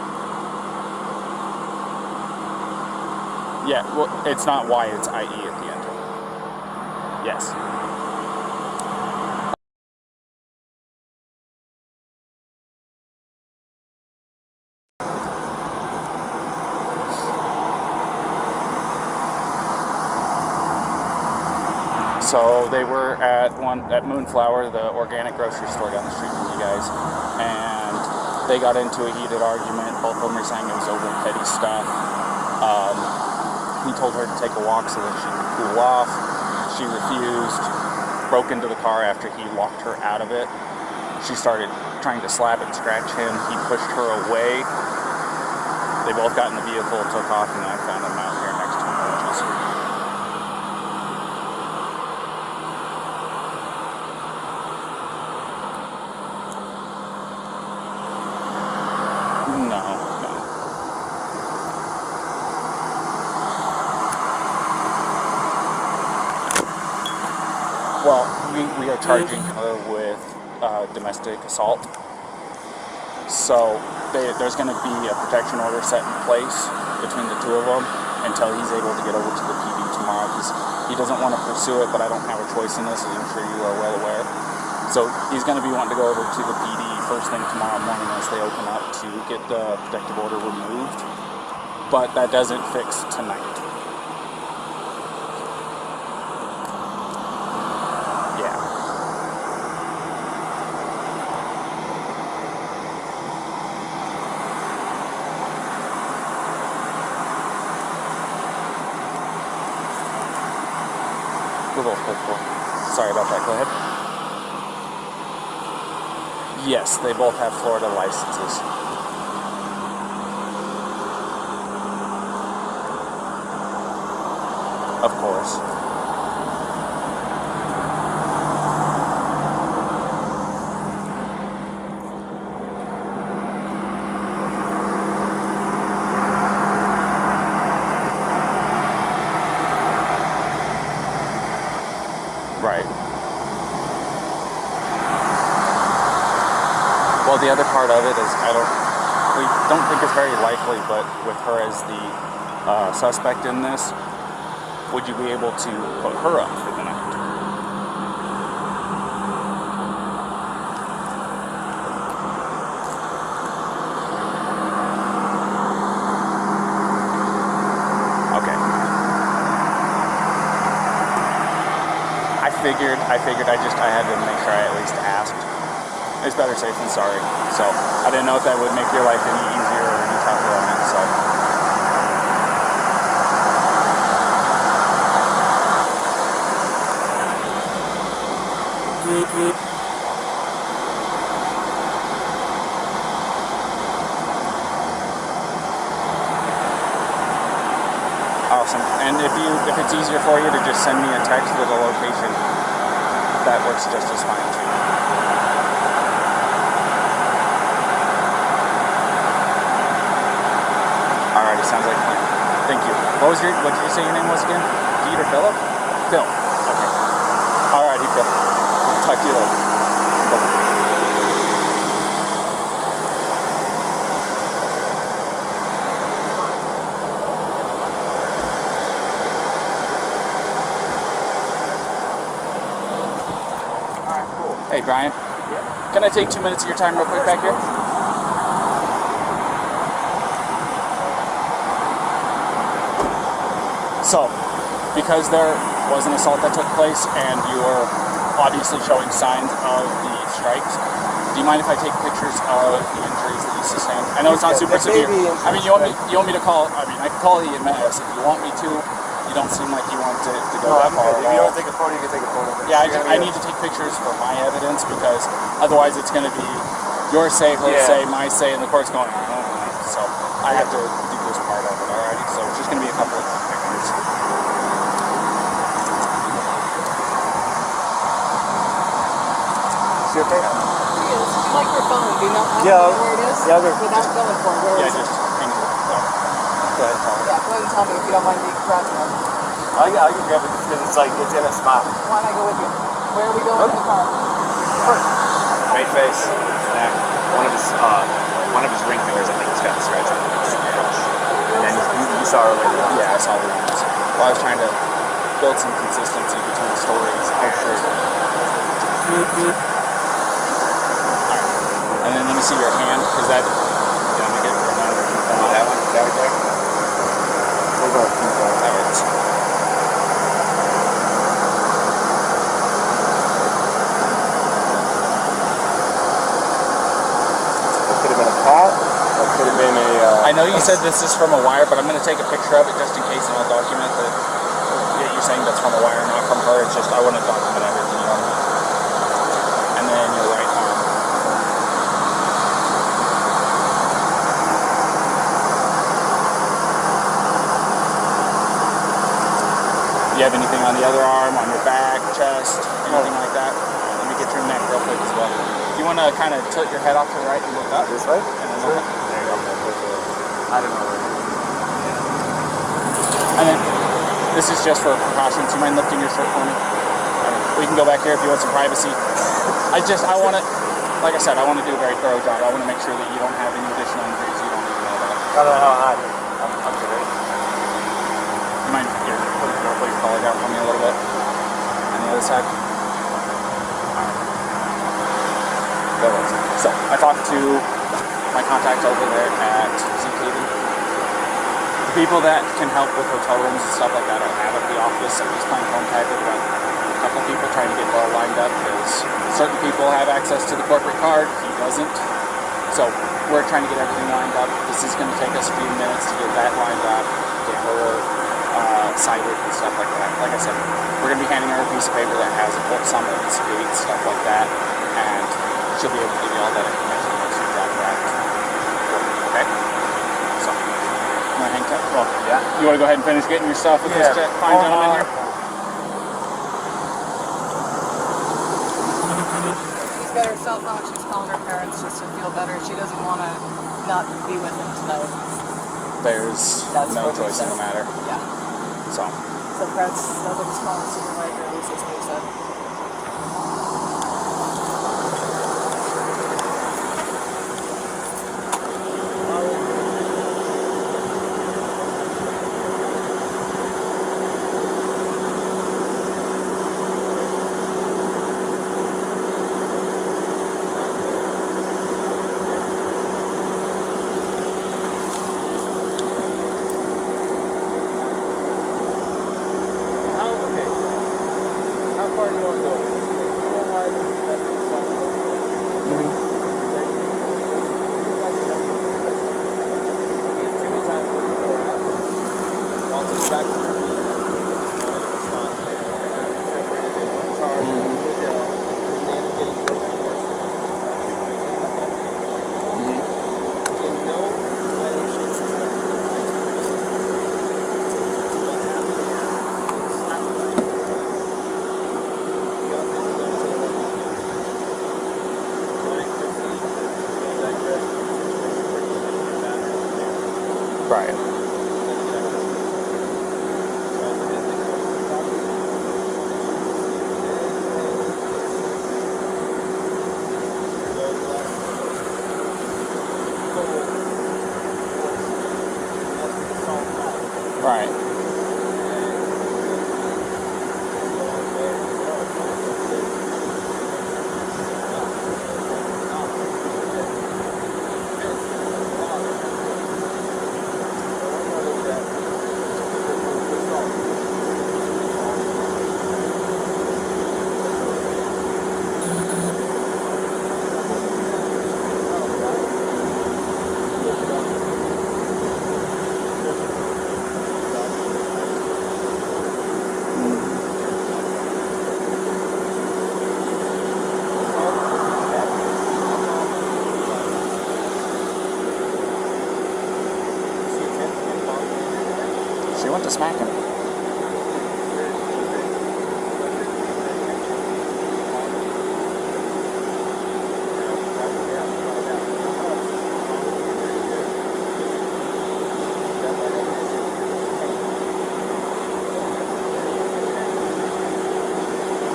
Speaker 1: Yeah, well, it's not Y, it's I-E at the end. Yes. So they were at Moonflower, the organic grocery store down the street from you guys, and they got into a heated argument. Both of them were saying it was over petty stuff. He told her to take a walk so that she could cool off. She refused, broke into the car after he locked her out of it. She started trying to slap and scratch him. He pushed her away. They both got in the vehicle, took off, and I found them out here next to him. Well, we are charging her with domestic assault. So there's going to be a protection order set in place between the two of them until he's able to get over to the PD tomorrow. He doesn't want to pursue it, but I don't have a choice in this, as I'm sure you are well aware. So he's going to be wanting to go over to the PD first thing tomorrow morning as they open up to get the protective order removed. But that doesn't fix tonight. Sorry about that, go ahead. Yes, they both have Florida licenses. Of course. Right. Well, the other part of it is we don't think it's very likely, but with her as the suspect in this, would you be able to put her up for the night? I figured I had to make sure I at least asked. It's better safe than sorry. So I didn't know if that would make your life any easier or any tougher on it. So. Awesome. And if it's easier for you to just send me a text with a location, that works just as fine too. Alrighty, sounds like a plan. Thank you. What did you say your name was again? Pete or Philip? Phil. Okay. Alrighty, Phil. I'll talk to you later. Bye-bye. Hey, Brian. Can I take 2 minutes of your time real quick back here? So, because there was an assault that took place and you were obviously showing signs of the strikes, do you mind if I take pictures of the injuries that you sustained? I know it's not super severe. I mean, you want me to call, I can call the EMS if you want me to. You don't seem like you want to go that far.
Speaker 2: If you don't take a photo, you can take a photo.
Speaker 1: Yeah, I need to take pictures for my evidence because otherwise it's going to be your say, her say, my say, and the court's going, oh, so I have to do this part of it, alrighty? So it's just going to be a couple of pictures.
Speaker 2: Is she okay?
Speaker 5: She is. You like your phone, do you not know where it is?
Speaker 2: Yeah,
Speaker 5: without going for it, where is it?
Speaker 1: Just hang it. Go ahead and tell me.
Speaker 5: Yeah, go ahead and tell me if you don't mind me grabbing it.
Speaker 2: I can grab it because it's like, it's in a spot.
Speaker 5: Why don't I go with you? Where are we going in the car?
Speaker 6: Right face, neck. One of his ring fingers, I think, has got the scratch on it. And then you saw earlier.
Speaker 1: Yeah, I saw the ones. Well, I was trying to build some consistency between the stories. Oh, sure. Alright. And then let me see your hand, because that, let me get that one. That right there? That works.
Speaker 2: Could have been a pot, or could have been a...
Speaker 1: I know you said this is from a wire, but I'm going to take a picture of it just in case, and I'll document that you're saying that's from a wire, not from her. It's just I want to document everything, you know what I mean? And then your right arm. Do you have anything on the other arm, on your back, chest, anything like that? Let me get your neck real quick as well. You want to kind of tilt your head off to the right and look up?
Speaker 2: This way?
Speaker 1: And then look up. There you go.
Speaker 2: I don't know.
Speaker 1: And then, this is just for precautions. You mind lifting your shirt for me? We can go back here if you want some privacy. I want to, like I said, I want to do a very thorough job. I want to make sure that you don't have any additional injuries you don't even know about.
Speaker 2: I don't know how hot. I'm good.
Speaker 1: You mind put your collar down for me a little bit? On the other side? So, I talked to my contact over there at ZKD. The people that can help with hotel rooms and stuff like that I have at the office. I'm just playing phone tag with a couple people trying to get it all lined up because certain people have access to the corporate card, he doesn't. So, we're trying to get everything lined up. This is going to take us a few minutes to get that lined up, get her cited and stuff like that. Like I said, we're going to be handing her a piece of paper that has a book summons, dates, stuff like that, and she'll be able to give you all that information once you drop her out. Okay? So, you want to hang tight? Well,
Speaker 2: Yeah.
Speaker 1: you want to go ahead and finish getting your stuff with this fine gentleman here?
Speaker 5: She's got her cell phone. She's calling her parents just to feel better. She doesn't want to not be with them tonight.
Speaker 1: There's no choice in the matter.
Speaker 5: Yeah.
Speaker 1: So,
Speaker 5: That's what he's calling the supervisor. At least that's what he said.
Speaker 2: How far do you want
Speaker 1: smack him.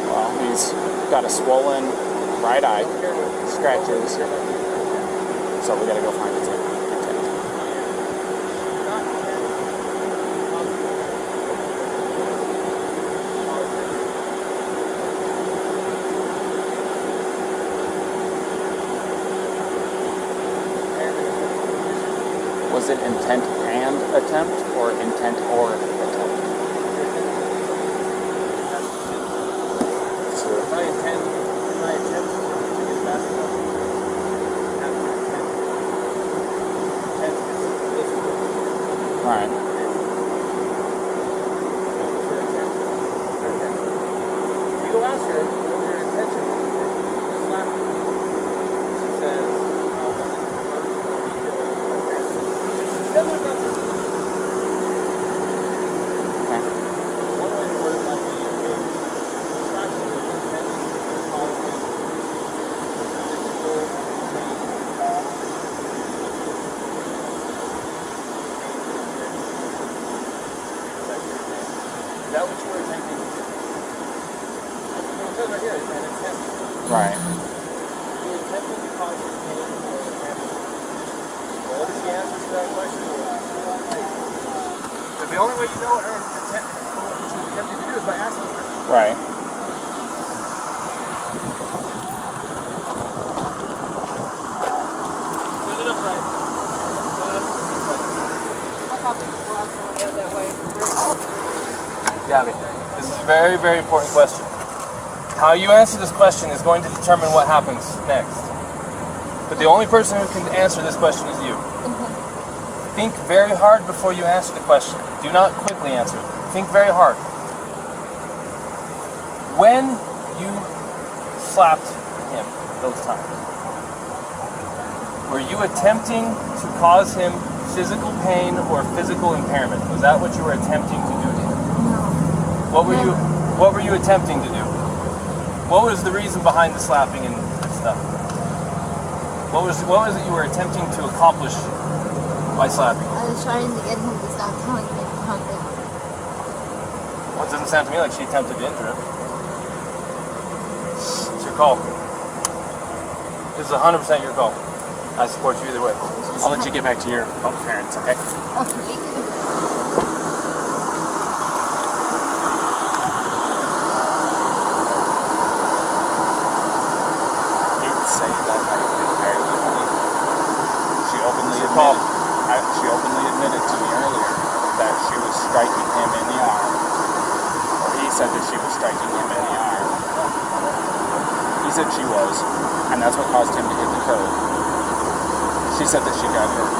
Speaker 1: Well, he's got a swollen right eye, scratches, so we gotta go find it. Was it intent and attempt, or intent or attempt?
Speaker 4: My attempt to get basketball.
Speaker 1: Alright.
Speaker 4: You go ask her what her intention is. She says, is that what you were attempting to do? It says right here, it's an attempt.
Speaker 1: Right.
Speaker 4: You were attempting to cause her pain or attempt. Well, what is the answer to that question? But the only way you know what her intent, what she was attempting to do is by asking her.
Speaker 1: Right.
Speaker 4: Put it up right. Put it up
Speaker 5: That way.
Speaker 4: Gabby, this is a very, very important question. How you answer this question is going to determine what happens next. But the only person who can answer this question is you. Think very hard before you answer the question. Do not quickly answer. Think very hard. When you slapped him those times, were you attempting to cause him physical pain or physical impairment? Was that what you were attempting to do to him? What were you attempting to do? What was the reason behind the slapping and stuff? What was it you were attempting to accomplish by slapping?
Speaker 3: I was trying to get him to stop telling me to calm down.
Speaker 4: Well, it doesn't sound to me like she attempted to injure him. It's your call. This is 100% your call. I support you either way.
Speaker 1: I'll let you get back to your parents, okay?
Speaker 3: Okay.
Speaker 1: She openly admitted to me earlier that she was striking him in the arm. Or he said that she was striking him in the arm. He said she was, and that's what caused him to hit the curb. She said that she got hurt.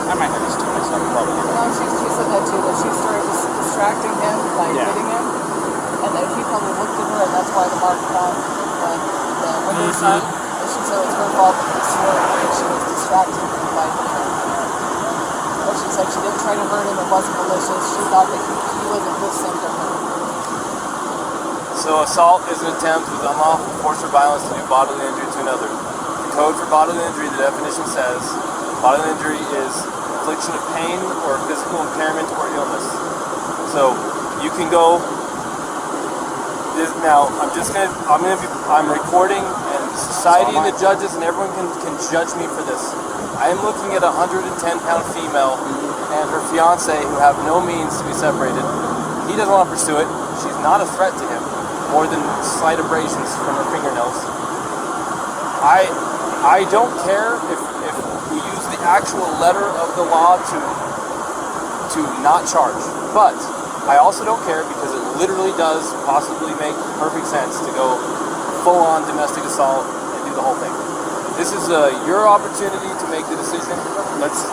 Speaker 1: I might have these two mixed up, probably.
Speaker 5: No, she said that too, that she started distracting him by hitting him. And then he probably looked at her, and that's why the mark on the window side. And she said it was her fault that she was distracting him by hitting him. But she said she didn't try to hurt him, it wasn't malicious. She thought that he wasn't listening to her.
Speaker 4: So assault is an attempt with unlawful force or violence to do bodily injury to another. The code for bodily injury, the definition says, bodily injury is infliction of pain or physical impairment or illness. So you can go. Now I'm recording, and society and the judges and everyone can judge me for this. I am looking at a 110-pound female and her fiance who have no means to be separated. He doesn't want to pursue it. She's not a threat to him, more than slight abrasions from her fingernails. I don't care if we use the actual letter of the law to not charge, but I also don't care because it literally does possibly make perfect sense to go full-on domestic assault and do the whole thing. This is your opportunity to make the decision. Let's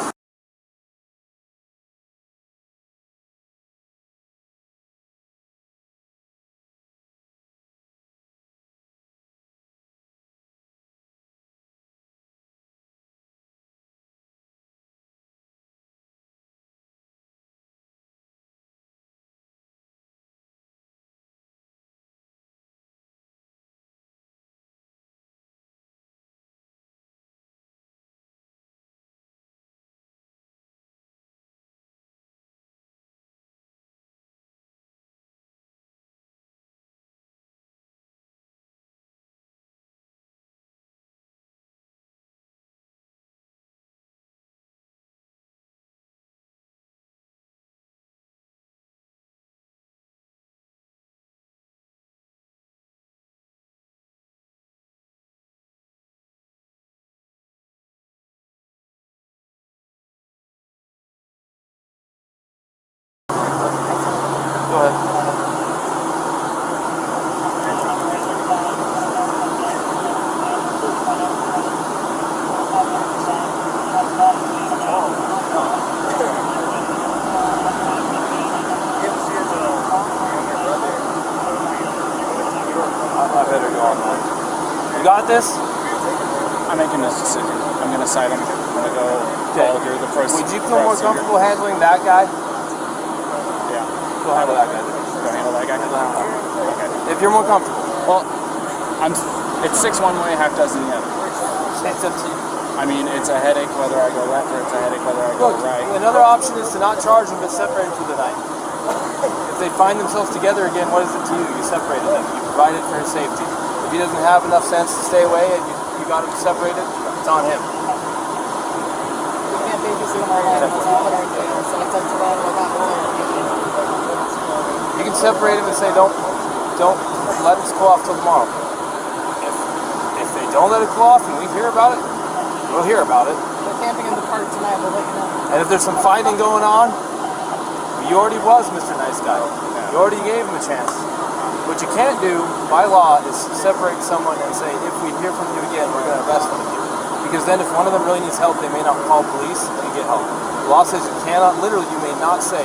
Speaker 4: better go on that. You got this?
Speaker 1: I'm making this decision. I'm gonna cite him. I'm gonna go call here the first.
Speaker 4: Would you feel more comfortable handling that guy?
Speaker 1: Yeah.
Speaker 4: Go handle that guy.
Speaker 1: Go handle that guy. Okay.
Speaker 4: If you're more comfortable.
Speaker 1: Well, it's 6 one way, half dozen the other.
Speaker 4: It's up to you.
Speaker 1: I mean, it's a headache whether I go left or it's a headache whether I go
Speaker 4: Look,
Speaker 1: right.
Speaker 4: another option is to not charge them but separate them through the night. If they find themselves together again, what is it to you? You separated them. You provided for his safety. If he doesn't have enough sense to stay away and you got him separated, it's on him.
Speaker 5: We can't babysit him all night. That's not what I do. So it's up to them. I got
Speaker 4: You can separate him and say, don't let him cool off till tomorrow. If they don't let it cool off and we hear about it, we'll hear about it.
Speaker 5: We're camping in the park tonight. We'll let you know.
Speaker 4: And if there's some fighting going on, you already was Mr. Nice Guy. You already gave him a chance. What you can't do by law is separate someone and say, if we hear from you again, we're going to arrest one of you. Because then if one of them really needs help, they may not call police and get help. The law says you cannot, literally, you may not say,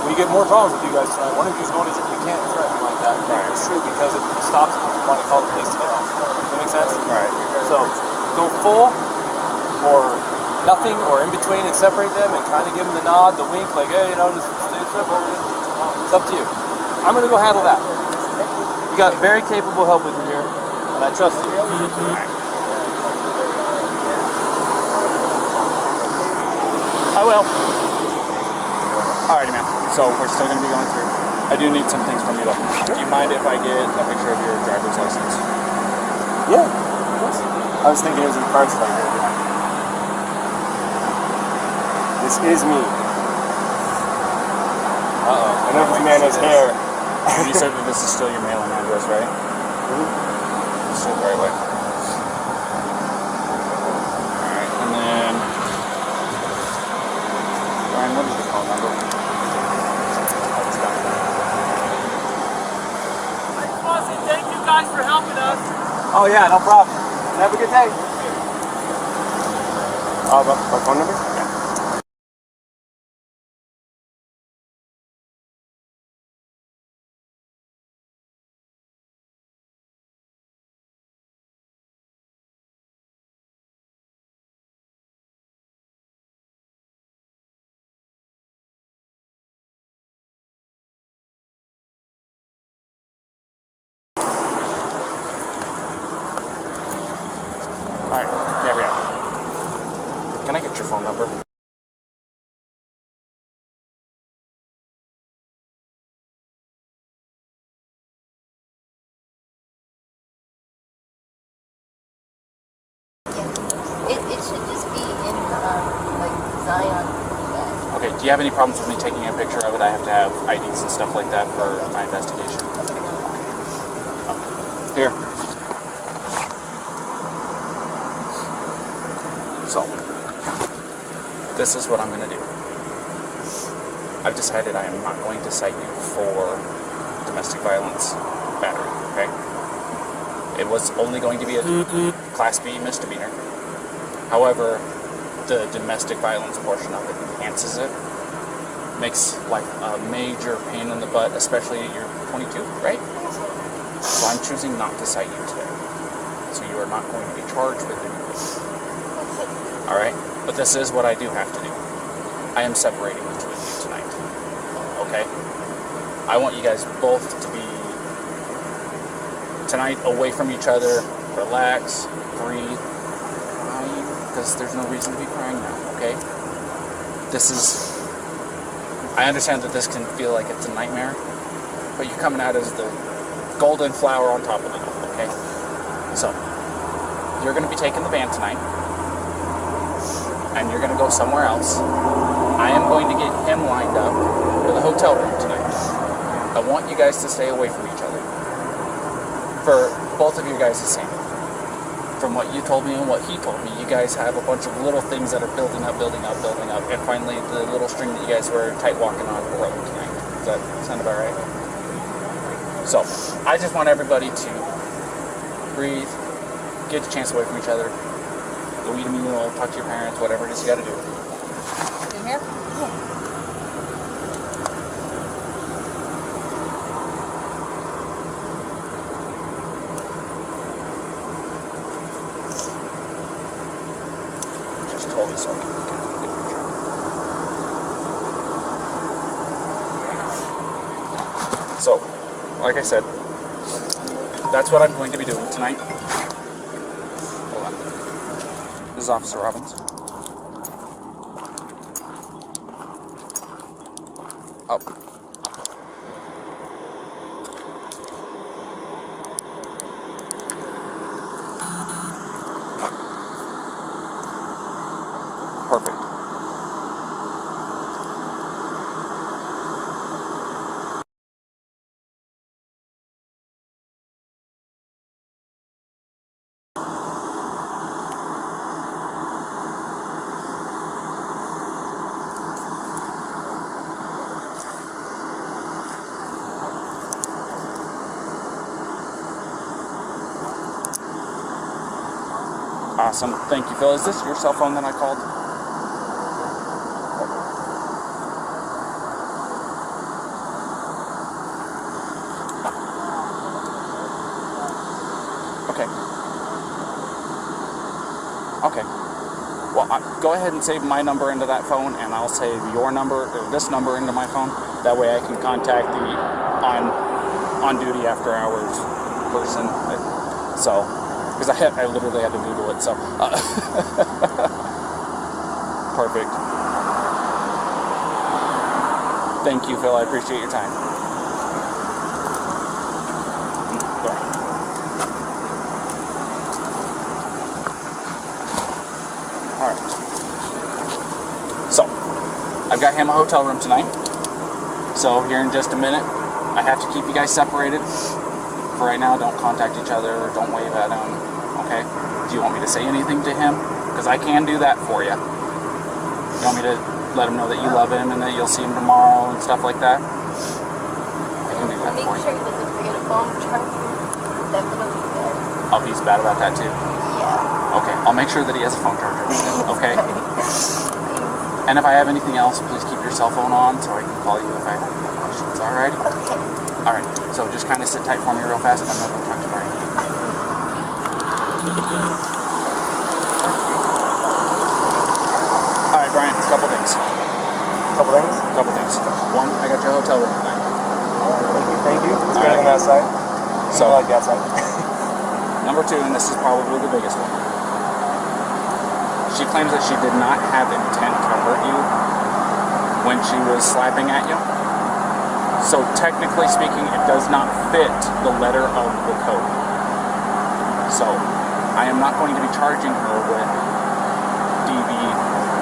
Speaker 4: we get more problems with you guys tonight. One of you is going to jail. You can't threaten like that. Right. It's true because it stops them from wanting to call the police to get help. Does that make sense? Right. So go full or nothing or in between and separate them and kind of give them the nod, the wink, like, hey, just stay separate. It's up to you. I'm going to go handle that. You got very capable help with you here, and I trust you.
Speaker 1: I will. Alrighty, man. So we're still going to be going through. I do need some things from you, though. Do you mind if I get a picture of your driver's license?
Speaker 2: Yeah, of course. I was thinking it was in the car today. This is me.
Speaker 1: Uh-oh.
Speaker 2: I know this man has hair.
Speaker 1: You said that this is still your mailing address, right? Mm-hmm. Still the right way. Alright, and then... Ryan, what is your phone number?
Speaker 4: Thank you guys for helping us.
Speaker 2: Oh yeah, no problem. Have a good day. My phone number? Yeah.
Speaker 1: Alright, there we are. Can I get your phone number?
Speaker 3: It should just be in like Zion bag.
Speaker 1: Okay, do you have any problems with me taking a picture of it? I have to have IDs and stuff like that for my investigation. Here. So, this is what I'm going to do. I've decided I am not going to cite you for domestic violence battery, okay? It was only going to be a Class B misdemeanor. However, the domestic violence portion of it enhances it. Makes life a major pain in the butt, especially you're 22, right? So I'm choosing not to cite you today. So you are not going to be charged with anything. Alright? But this is what I do have to do. I am separating the two of you tonight. Okay? I want you guys both to be tonight away from each other, relax, breathe, crying, because there's no reason to be crying now, okay? This is... I understand that this can feel like it's a nightmare, but you're coming out as the golden flower on top of it, okay? So, you're going to be taking the van tonight, and you're going to go somewhere else. I am going to get him lined up for the hotel room tonight. I want you guys to stay away from each other. For both of you guys the same. From what you told me and what he told me, you guys have a bunch of little things that are building up, and finally the little string that you guys were tight walking on broke tonight. Does that sound about right? So, I just want everybody to breathe, get a chance away from each other, go eat a meal, talk to your parents, whatever it is you gotta do.
Speaker 5: In here?
Speaker 1: So, like I said, that's what I'm going to be doing tonight. Hold on. This is Officer Robbins. Oh. Perfect. Awesome. Thank you, Phil. Is this your cell phone that I called? Okay. Okay. Well, go ahead and save my number into that phone, and I'll save your number, or this number, into my phone. That way I can contact the on-duty after-hours person. So, because I literally had to Google it, so. Perfect. Thank you, Phil. I appreciate your time. Go ahead. Alright. So, I've got him a hotel room tonight. So, here in just a minute, I have to keep you guys separated. For right now, don't contact each other, don't wave at him, okay? Do you want me to say anything to him? Because I can do that for you. You want me to let him know that you love him and that you'll see him tomorrow and stuff like that? I can do that
Speaker 3: Make
Speaker 1: for
Speaker 3: sure
Speaker 1: you.
Speaker 3: he doesn't forget a phone charger. Definitely there.
Speaker 1: Oh, he's bad about that too?
Speaker 3: Yeah.
Speaker 1: Okay, I'll make sure that he has a phone charger, okay? And if I have anything else, please keep your cell phone on so I can call you if I have any questions, alright?
Speaker 3: Okay.
Speaker 1: Alright, so just kind of sit tight for me real fast and I'm going to talk to Brian. Alright, Brian, a couple things.
Speaker 2: Couple things.
Speaker 1: One, I got your hotel room tonight.
Speaker 2: Thank you. It's better than outside.
Speaker 1: So,
Speaker 2: I like the outside.
Speaker 1: number two, and this is probably the biggest one. She claims that she did not have intent to hurt you when she was slapping at you. So technically speaking, it does not fit the letter of the code. So I am not going to be charging her with DV.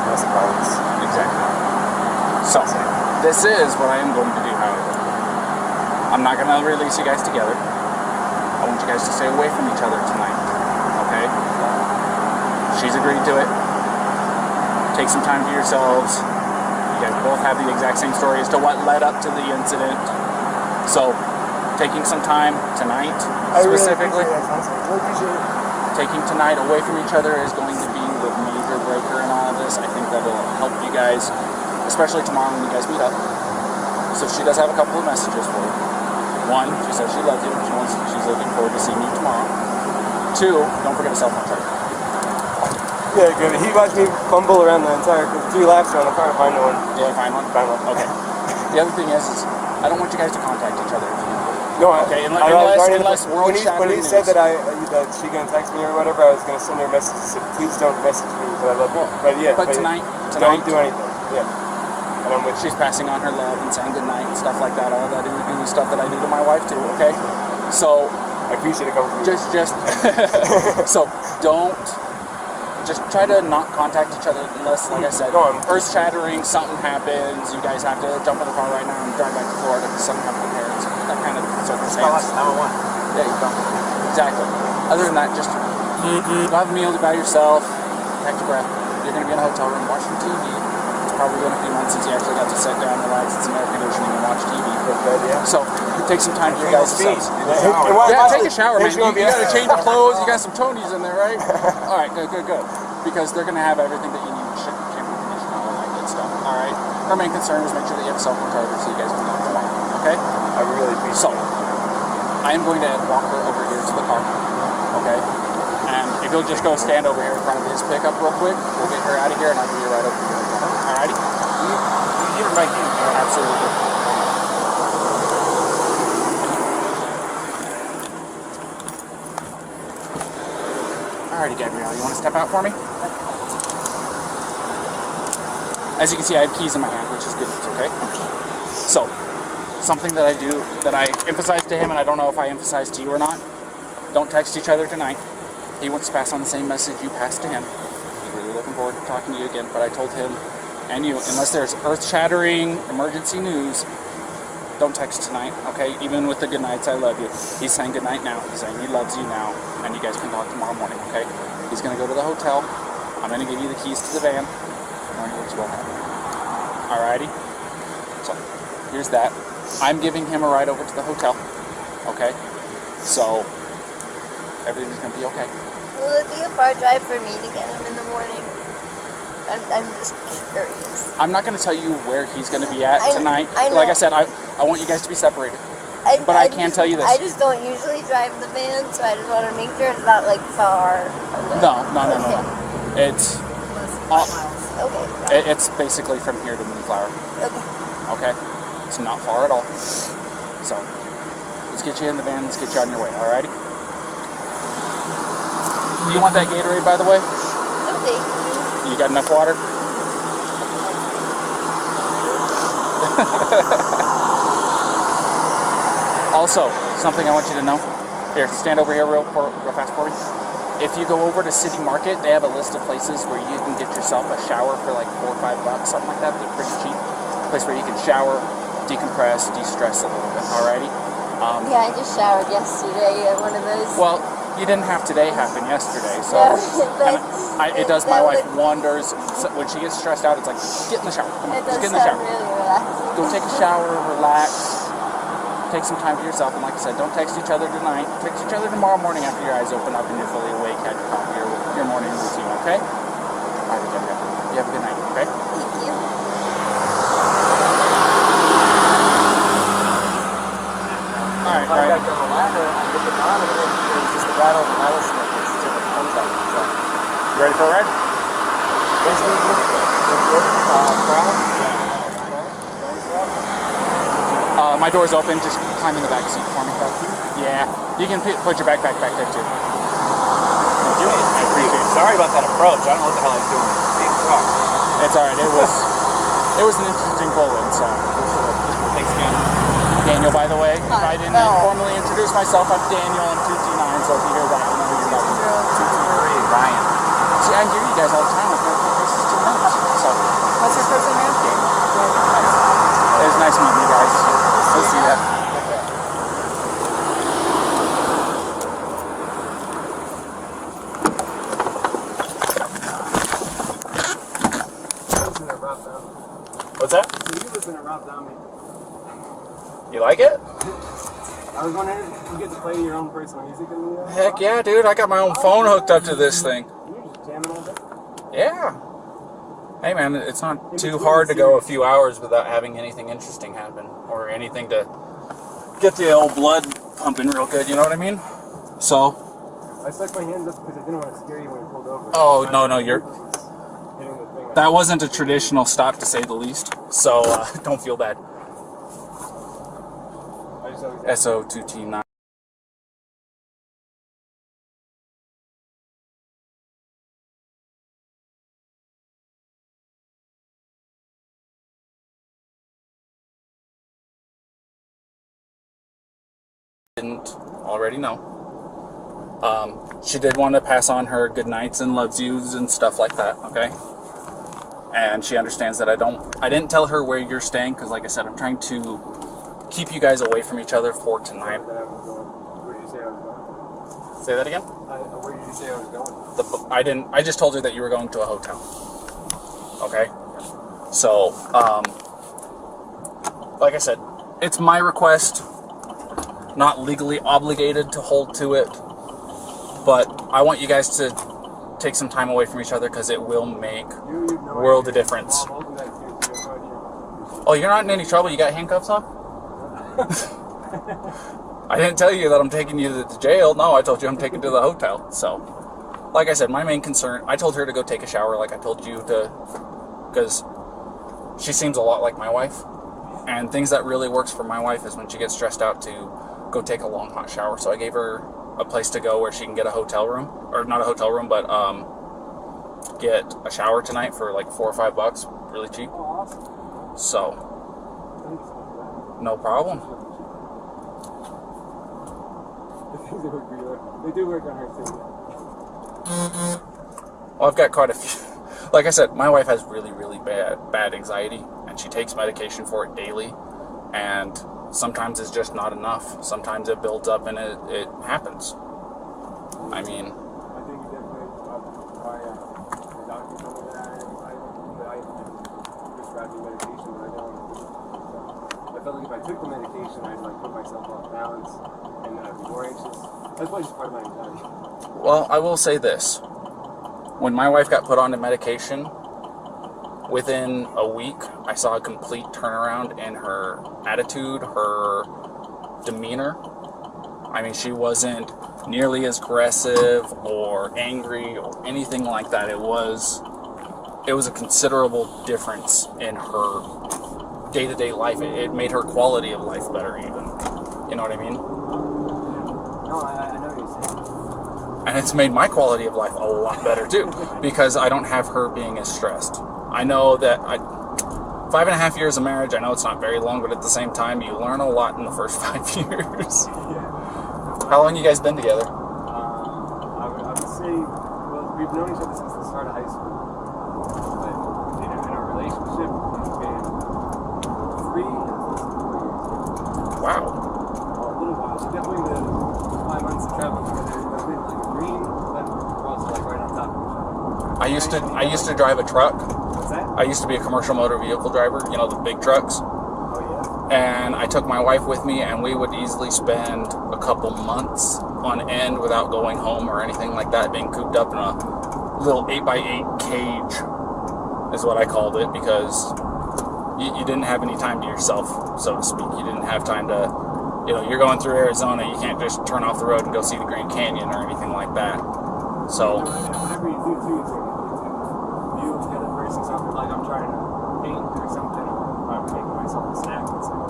Speaker 2: Domestic violence.
Speaker 1: Exactly. So this is what I am going to do, however. I'm not going to release you guys together. I want you guys to stay away from each other tonight. Okay? She's agreed to it. Take some time to yourselves. You guys both have the exact same story as to what led up to the incident. So, taking some time tonight, specifically,
Speaker 2: Really appreciate it.
Speaker 1: taking tonight away from each other is going to be the major breaker in all of this. I think that will help you guys, especially tomorrow when you guys meet up. So she does have a couple of messages for you. One, she says she loves you. She's looking forward to seeing you tomorrow. Two, don't forget a cell phone charger.
Speaker 2: Yeah, good. He watched me fumble around the entire 3 laps around the car to find one.
Speaker 1: Did you find one?
Speaker 2: Find one.
Speaker 1: Okay. The other thing is I don't want you guys to contact each other.
Speaker 2: No,
Speaker 1: Okay,
Speaker 2: I was already-
Speaker 1: unless
Speaker 2: when he
Speaker 1: world-shattering
Speaker 2: said
Speaker 1: news.
Speaker 2: that she gonna text me or whatever, I was gonna send her a message that said, please don't message me, but I love you. But yeah,
Speaker 1: But tonight,
Speaker 2: don't do anything. Yeah. And I'm with you.
Speaker 1: she's passing on her love and saying goodnight and stuff like that. All that do stuff that I do to my wife too. Okay, so
Speaker 2: I appreciate it coming from you.
Speaker 1: just so don't. Just try to not contact each other unless, like I said, earth-shattering, something happens, you guys have to jump in the car right now and drive back to Florida because something happened with parents, that kind of circumstance. There you go. Exactly. Other than that, just go have a meal by yourself, catch your breath. You're going to be in a hotel room watching TV. It's probably been a few months since you actually got to sit down, relax, and some air conditioning and watch TV. So, take some time for you guys to yeah, take a shower, man. You got to change your clothes. You got some Tonys in there, right? All right, good. Because they're going to have everything that you need. Shampoo, conditioner, all that good stuff. All right. Her main concern is make sure that you have a cell phone charger so you guys can go tomorrow. Okay?
Speaker 2: I really appreciate it.
Speaker 1: I am going to walk her over here to the car. Okay? And if you'll just go stand over here in front of his pickup real quick, we'll get her out of here and I'll give you a ride over here. Alrighty?
Speaker 2: You give it right here.
Speaker 1: Absolutely. Alrighty, Gabrielle, you want to step out for me? As you can see, I have keys in my hand, which is good news, okay? So, something that I do, that I emphasize to him, and I don't know if I emphasize to you or not, don't text each other tonight. He wants to pass on the same message you passed to him. He's really looking forward to talking to you again, but I told him and you, unless there's earth-shattering emergency news, don't text tonight, okay? Even with the good nights, I love you. He's saying good night now. He's saying he loves you now, and you guys can talk tomorrow morning, okay? He's going to go to the hotel. I'm going to give you the keys to the van. Tomorrow morning, what you have. Alrighty? So, here's that. I'm giving him a ride over to the hotel, okay? So, everything's going to be okay.
Speaker 3: Will it be a far drive for me to get him in the morning? I'm just curious.
Speaker 1: I'm not going to tell you where he's going to be at tonight.
Speaker 3: I know.
Speaker 1: Like I said, I want you guys to be separated. But I can tell you this.
Speaker 3: I just don't usually drive the van, so I just want to make sure it's not like far away.
Speaker 1: No. It's
Speaker 3: Okay.
Speaker 1: it's basically from here to Moonflower.
Speaker 3: Okay.
Speaker 1: Okay? It's not far at all. So, let's get you in the van. Let's get you on your way. Alrighty? Do you want that Gatorade, by the way?
Speaker 3: Okay.
Speaker 1: You got enough water? Also, something I want you to know. Here, stand over here real fast for me. If you go over to City Market, they have a list of places where you can get yourself a shower for like $4 or $5, something like that. They're pretty cheap. A place where you can shower, decompress, de-stress a little bit. Alrighty?
Speaker 3: Yeah, I just showered yesterday at one of those.
Speaker 1: Well, you didn't have today happen yesterday, so it does my wife wonders. So when she gets stressed out, it's like, get in the shower. Come on,
Speaker 3: It does
Speaker 1: just get in the
Speaker 3: sound
Speaker 1: shower.
Speaker 3: really relaxing.
Speaker 1: Go take a shower, relax, take some time for yourself, and like I said, don't text each other tonight. Text each other tomorrow morning after your eyes open up and you're fully awake, had your coffee, your morning routine, okay? All right, again, you have a good night, okay?
Speaker 3: Thank you.
Speaker 1: All right.
Speaker 2: I got to the ladder, I get the bottom, and it's just the rattle of the rattlesnake. It's just like comes out. So,
Speaker 1: You ready for a ride? My door's open. Just climb in the back seat for me. Yeah, you can put your backpack back there too. Thank you. I appreciate it.
Speaker 6: Sorry about that approach. I don't know what the hell I was doing. Big car.
Speaker 1: It's all right. It was an interesting pull-in. So,
Speaker 6: Thanks again.
Speaker 1: Daniel, by the way, if I didn't
Speaker 5: No.
Speaker 1: formally introduce myself, I'm Daniel. I'm 2T9. So if you hear that, you know who you're talking to.
Speaker 6: 223, Ryan.
Speaker 1: See, I hear you guys all the time. I've never heard this 2 minutes. So,
Speaker 5: What's your first name?
Speaker 1: it was nice meeting you guys. We'll see ya. What's that?
Speaker 2: you listen to Rob Zombie.
Speaker 1: You like it?
Speaker 2: I was wondering if you get to play your own personal music in the
Speaker 1: Heck yeah, dude. I got my own phone hooked up to this thing.
Speaker 2: You're just jamming all day.
Speaker 1: Yeah. Hey, man, it's not too hard to go a few hours without having anything interesting happen or anything to get the old blood pumping real good, you know what I mean? So,
Speaker 2: I stuck my hands up because I didn't want to scare you when you pulled over.
Speaker 1: oh, no, you're...
Speaker 2: Hitting the thing.
Speaker 1: That wasn't a traditional stop, to say the least. So, don't feel bad.
Speaker 2: I just always
Speaker 1: SO2T9. Didn't already know. She did want to pass on her good nights and loves yous and stuff like that, okay? And she understands that I didn't tell her where you're staying because, like I said, I'm trying to keep you guys away from each other for tonight.
Speaker 2: Where did you say I was going?
Speaker 1: Say that again?
Speaker 2: Where did you say I was going?
Speaker 1: I just told her that you were going to a hotel. Okay? So, like I said, it's my request, not legally obligated to hold to it, but I want you guys to take some time away from each other because it will make world of difference. Oh, you're not in any trouble? You got handcuffs on? I didn't tell you that I'm taking you to the jail. No, I told you I'm taking you to the hotel. So, like I said, my main concern, I told her to go take a shower like I told you to, because she seems a lot like my wife. And things that really works for my wife is when she gets stressed out to go take a long hot shower. So I gave her a place to go where she can get a hotel room, or not a hotel room, but get a shower tonight for like $4 or $5, really cheap.
Speaker 2: Oh, awesome.
Speaker 1: So,
Speaker 2: Thanks for that.
Speaker 1: no problem.
Speaker 2: The things that work really, they do work on her too.
Speaker 1: Well, I've got quite a few. Like I said, my wife has really, really bad anxiety, and she takes medication for it daily, and sometimes it's just not enough. Sometimes it builds up and it happens. I mean,
Speaker 2: I think you definitely, my doctor told me that I prescribed me medication, but I don't want to do it. So I felt like if I took the medication, I'd like put myself off balance, and then I'd be more anxious. That's probably just part of my anxiety.
Speaker 1: well, I will say this. When my wife got put on the medication, within a week, I saw a complete turnaround in her attitude, her demeanor. I mean, she wasn't nearly as aggressive or angry or anything like that. It was a considerable difference in her day-to-day life. It made her quality of life better even. You know what I mean?
Speaker 2: No, I know what you're saying.
Speaker 1: And it's made my quality of life a lot better too, because I don't have her being as stressed. I know that 5.5 years of marriage, I know it's not very long, but at the same time, you learn a lot in the first 5 years.
Speaker 2: Yeah.
Speaker 1: How long you guys been together?
Speaker 2: I would say, well, we've known each other since the start of high school. But in our relationship, it's been 3 and close to 4 years.
Speaker 1: Wow.
Speaker 2: Well, a little while. So definitely the 5 months of traveling together, it's been like a green, but we're also like right on top of each other.
Speaker 1: I used to drive a truck.
Speaker 2: What's that?
Speaker 1: I used to be a commercial motor vehicle driver, you know, the big trucks.
Speaker 2: Oh,
Speaker 1: And I took my wife with me, and we would easily spend a couple months on end without going home or anything like that, being cooped up in a little 8x8 cage is what I called it, because you didn't have any time to yourself, so to speak. You didn't have time to, you know, you're going through Arizona, you can't just turn off the road and go see the Grand Canyon or anything like that. So,
Speaker 2: whatever you do too, it's you and the other person, something like I'm trying to paint or something, or I'm making myself a snack. It's like,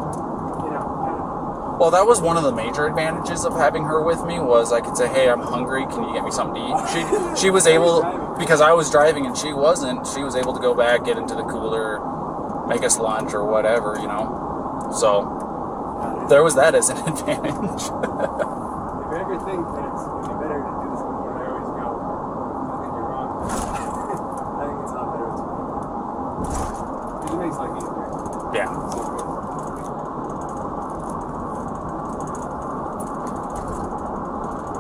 Speaker 2: you know,
Speaker 1: well, that was one of the major advantages of having her with me, was I could say, hey, I'm hungry, can you get me something to eat? She was able, because I was driving and she wasn't, she was able to go back, get into the cooler, make us lunch or whatever, you know. So, there was that as an advantage.
Speaker 2: if you ever think that it'd be better to do this before I always go, I think you're wrong. I think it's a lot better to me. It makes life easier.
Speaker 1: Yeah.
Speaker 2: So good.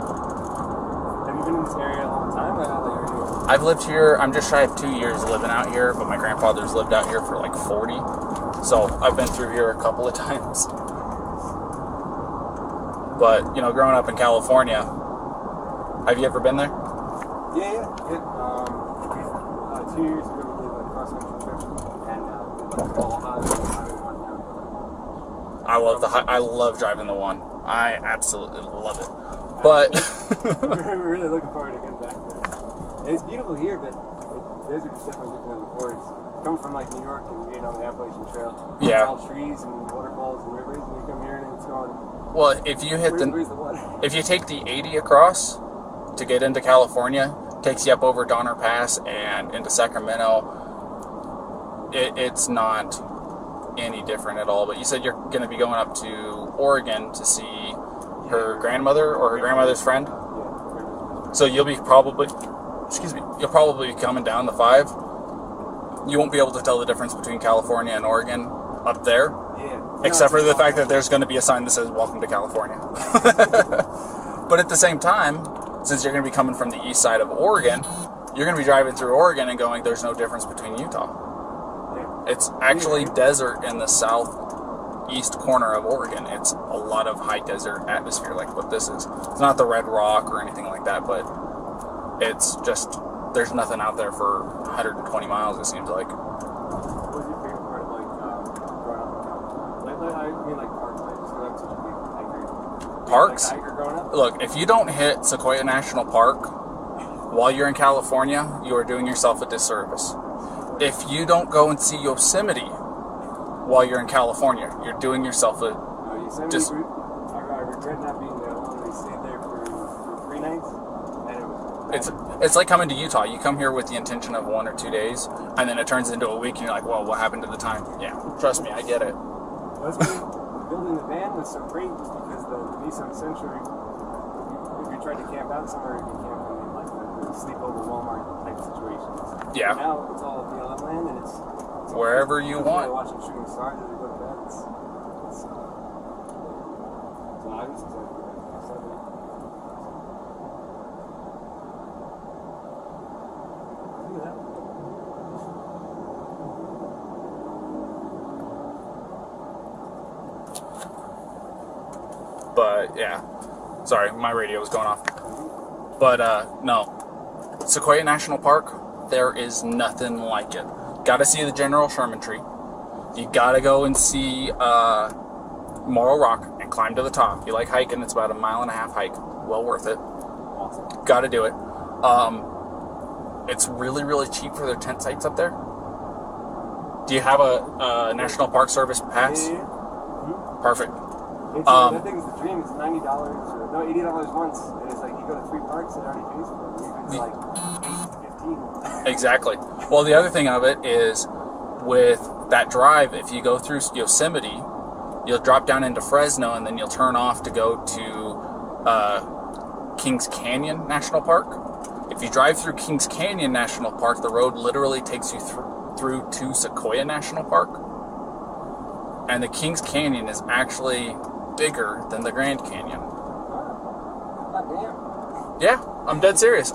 Speaker 2: Have you been in this area a long time? Or how long are you?
Speaker 1: I've lived here, I'm just shy of 2 years living out here, but my grandfather's lived out here for like 40. So I've been through here a couple of times. But, you know, growing up in California, have you ever been there?
Speaker 2: Yeah. 2 years ago we did a cross-country trip, and all highway one down.
Speaker 1: I love driving the one. I absolutely love it. But
Speaker 2: We're really looking forward to getting back there. And it's beautiful here, but the desert is definitely different than before. It's coming from like New York and being on the Appalachian Trail.
Speaker 1: Yeah.
Speaker 2: It's all trees and waterfalls and rivers, and you come here and it's going.
Speaker 1: well, if you hit
Speaker 2: Where's the water?
Speaker 1: if you take the 80 across to get into California, takes you up over Donner Pass and into Sacramento. It's not any different at all. But you said you're going to be going up to Oregon to see her grandmother or her grandmother's friend.
Speaker 2: Yeah.
Speaker 1: So you'll be probably, you'll probably be coming down the 5. You won't be able to tell the difference between California and Oregon up there.
Speaker 2: Yeah.
Speaker 1: Except for the fact that there's going to be a sign that says "Welcome to California." But at the same time, since you're going to be coming from the east side of Oregon, you're going to be driving through Oregon and going, "There's no difference between Utah."
Speaker 2: Yeah.
Speaker 1: It's actually desert in the southeast corner of Oregon. It's a lot of high desert atmosphere, like what this is. It's not the Red Rock or anything like that, but it's just there's nothing out there for 120 miles. It seems like.
Speaker 2: What was your favorite part of like growing up in California? I mean like parks. I just because I'm such a big hiker.
Speaker 1: Parks?
Speaker 2: Like hiker growing up?
Speaker 1: Look, if you don't hit Sequoia National Park while you're in California, you are doing yourself a disservice. If you don't go and see Yosemite while you're in California, you're doing yourself a
Speaker 2: Yosemite,
Speaker 1: Just-
Speaker 2: I regret not being there long. They stayed there for 3 nights, and it was...
Speaker 1: It's like coming to Utah. You come here with the intention of 1 or 2 days, and then it turns into a week, and you're like, well, what happened to the time? Yeah, trust me, I get it.
Speaker 2: That's why building the van was so great, was because the Nissan Sentra, if you tried to camp out somewhere, you can camp in like the sleepover Walmart type situations.
Speaker 1: Yeah.
Speaker 2: Now it's all BLM land, and it's
Speaker 1: wherever you want.
Speaker 2: Watching shooting stars as they go to bed. So I was excited about Sunday. Look at that.
Speaker 1: But yeah, sorry, my radio was going off. But no, Sequoia National Park, there is nothing like it. Gotta see the General Sherman tree. You gotta go and see Morro Rock and climb to the top. You like hiking, it's about a 1.5 mile hike. Well worth it.
Speaker 2: Awesome.
Speaker 1: Gotta do it. It's really, really cheap for their tent sites up there. Do you have a National Park Service pass?
Speaker 2: Yeah. Mm-hmm.
Speaker 1: Perfect.
Speaker 2: It's, that thing's the dream. It's $90 or no, $80 once. And it's like you go to 3 parks, it already pays for it. It's like 8 to 15.
Speaker 1: Exactly. Well, the other thing of it is with that drive, if you go through Yosemite, you'll drop down into Fresno, and then you'll turn off to go to Kings Canyon National Park. If you drive through Kings Canyon National Park, the road literally takes you through to Sequoia National Park. And the Kings Canyon is actually bigger than the Grand Canyon.
Speaker 2: God damn.
Speaker 1: Yeah, I'm dead serious.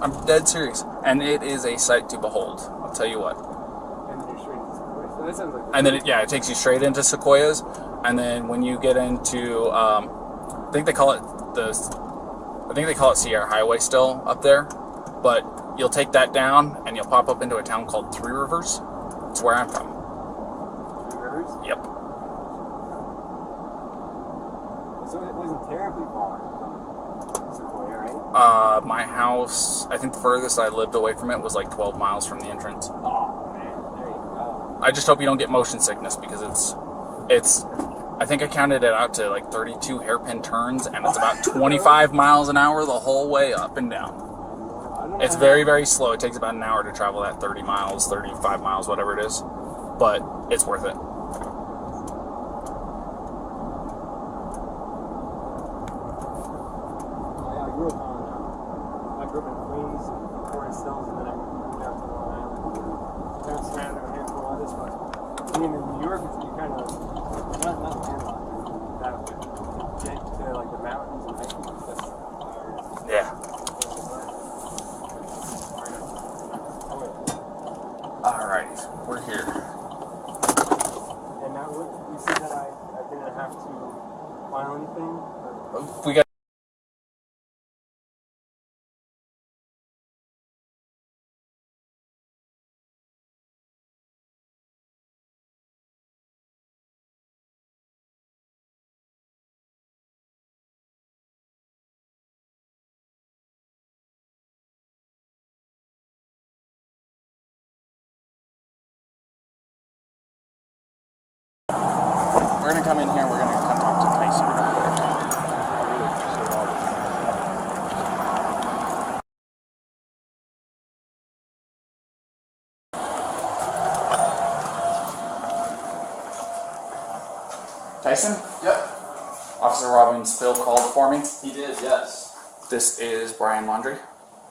Speaker 1: And it is a sight to behold. I'll tell you what.
Speaker 2: And then you're straight into Sequoia. So that sounds like...
Speaker 1: And then it takes you straight into Sequoias. And then when you get into, I think they call it Sierra Highway still up there. But you'll take that down and you'll pop up into a town called Three Rivers. It's where I'm from.
Speaker 2: Three Rivers?
Speaker 1: Yep.
Speaker 2: So it wasn't terribly far from Sequoia, right?
Speaker 1: My house, I think the furthest I lived away from it was like 12 miles from the entrance.
Speaker 2: Oh, man. There you go.
Speaker 1: I just hope you don't get motion sickness because it's I think I counted it out to like 32 hairpin turns, and it's about 25 miles an hour the whole way up and down. It's very, very slow. It takes about an hour to travel that 30 miles, 35 miles, whatever it is. But it's worth it.
Speaker 2: I grew up in Queens and Forest Hills, and then I moved out to Long Island. Kind of surrounded a handful of other spots. I mean, in New York, you kind of not landlocked. That to get to like the mountains and hiking.
Speaker 1: Yeah. Alright, we're here.
Speaker 2: And now, you said that I didn't have to file anything?
Speaker 1: We got We're going to come in here and we're going to come talk to Tyson real quick. Tyson?
Speaker 7: Yep.
Speaker 1: Officer Robbins Phil called for me.
Speaker 7: He did, yes.
Speaker 1: This is Brian Laundrie.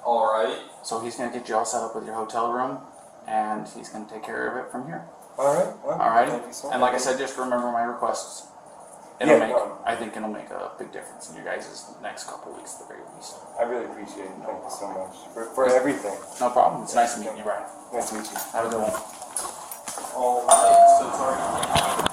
Speaker 7: Alright.
Speaker 1: So he's going to get you all set up with your hotel room, and he's going to take care of it from here.
Speaker 2: Alright. Well,
Speaker 1: Alrighty?
Speaker 2: thank you so
Speaker 1: And like I
Speaker 2: much.
Speaker 1: said, just remember my requests. I think it'll make a big difference in you guys' next couple weeks at the very least.
Speaker 2: I really appreciate it. Thank you so much for everything.
Speaker 1: No problem. It's nice to meet you, Brian.
Speaker 2: Nice to meet you.
Speaker 1: Have a good one.
Speaker 7: Alright, so sorry.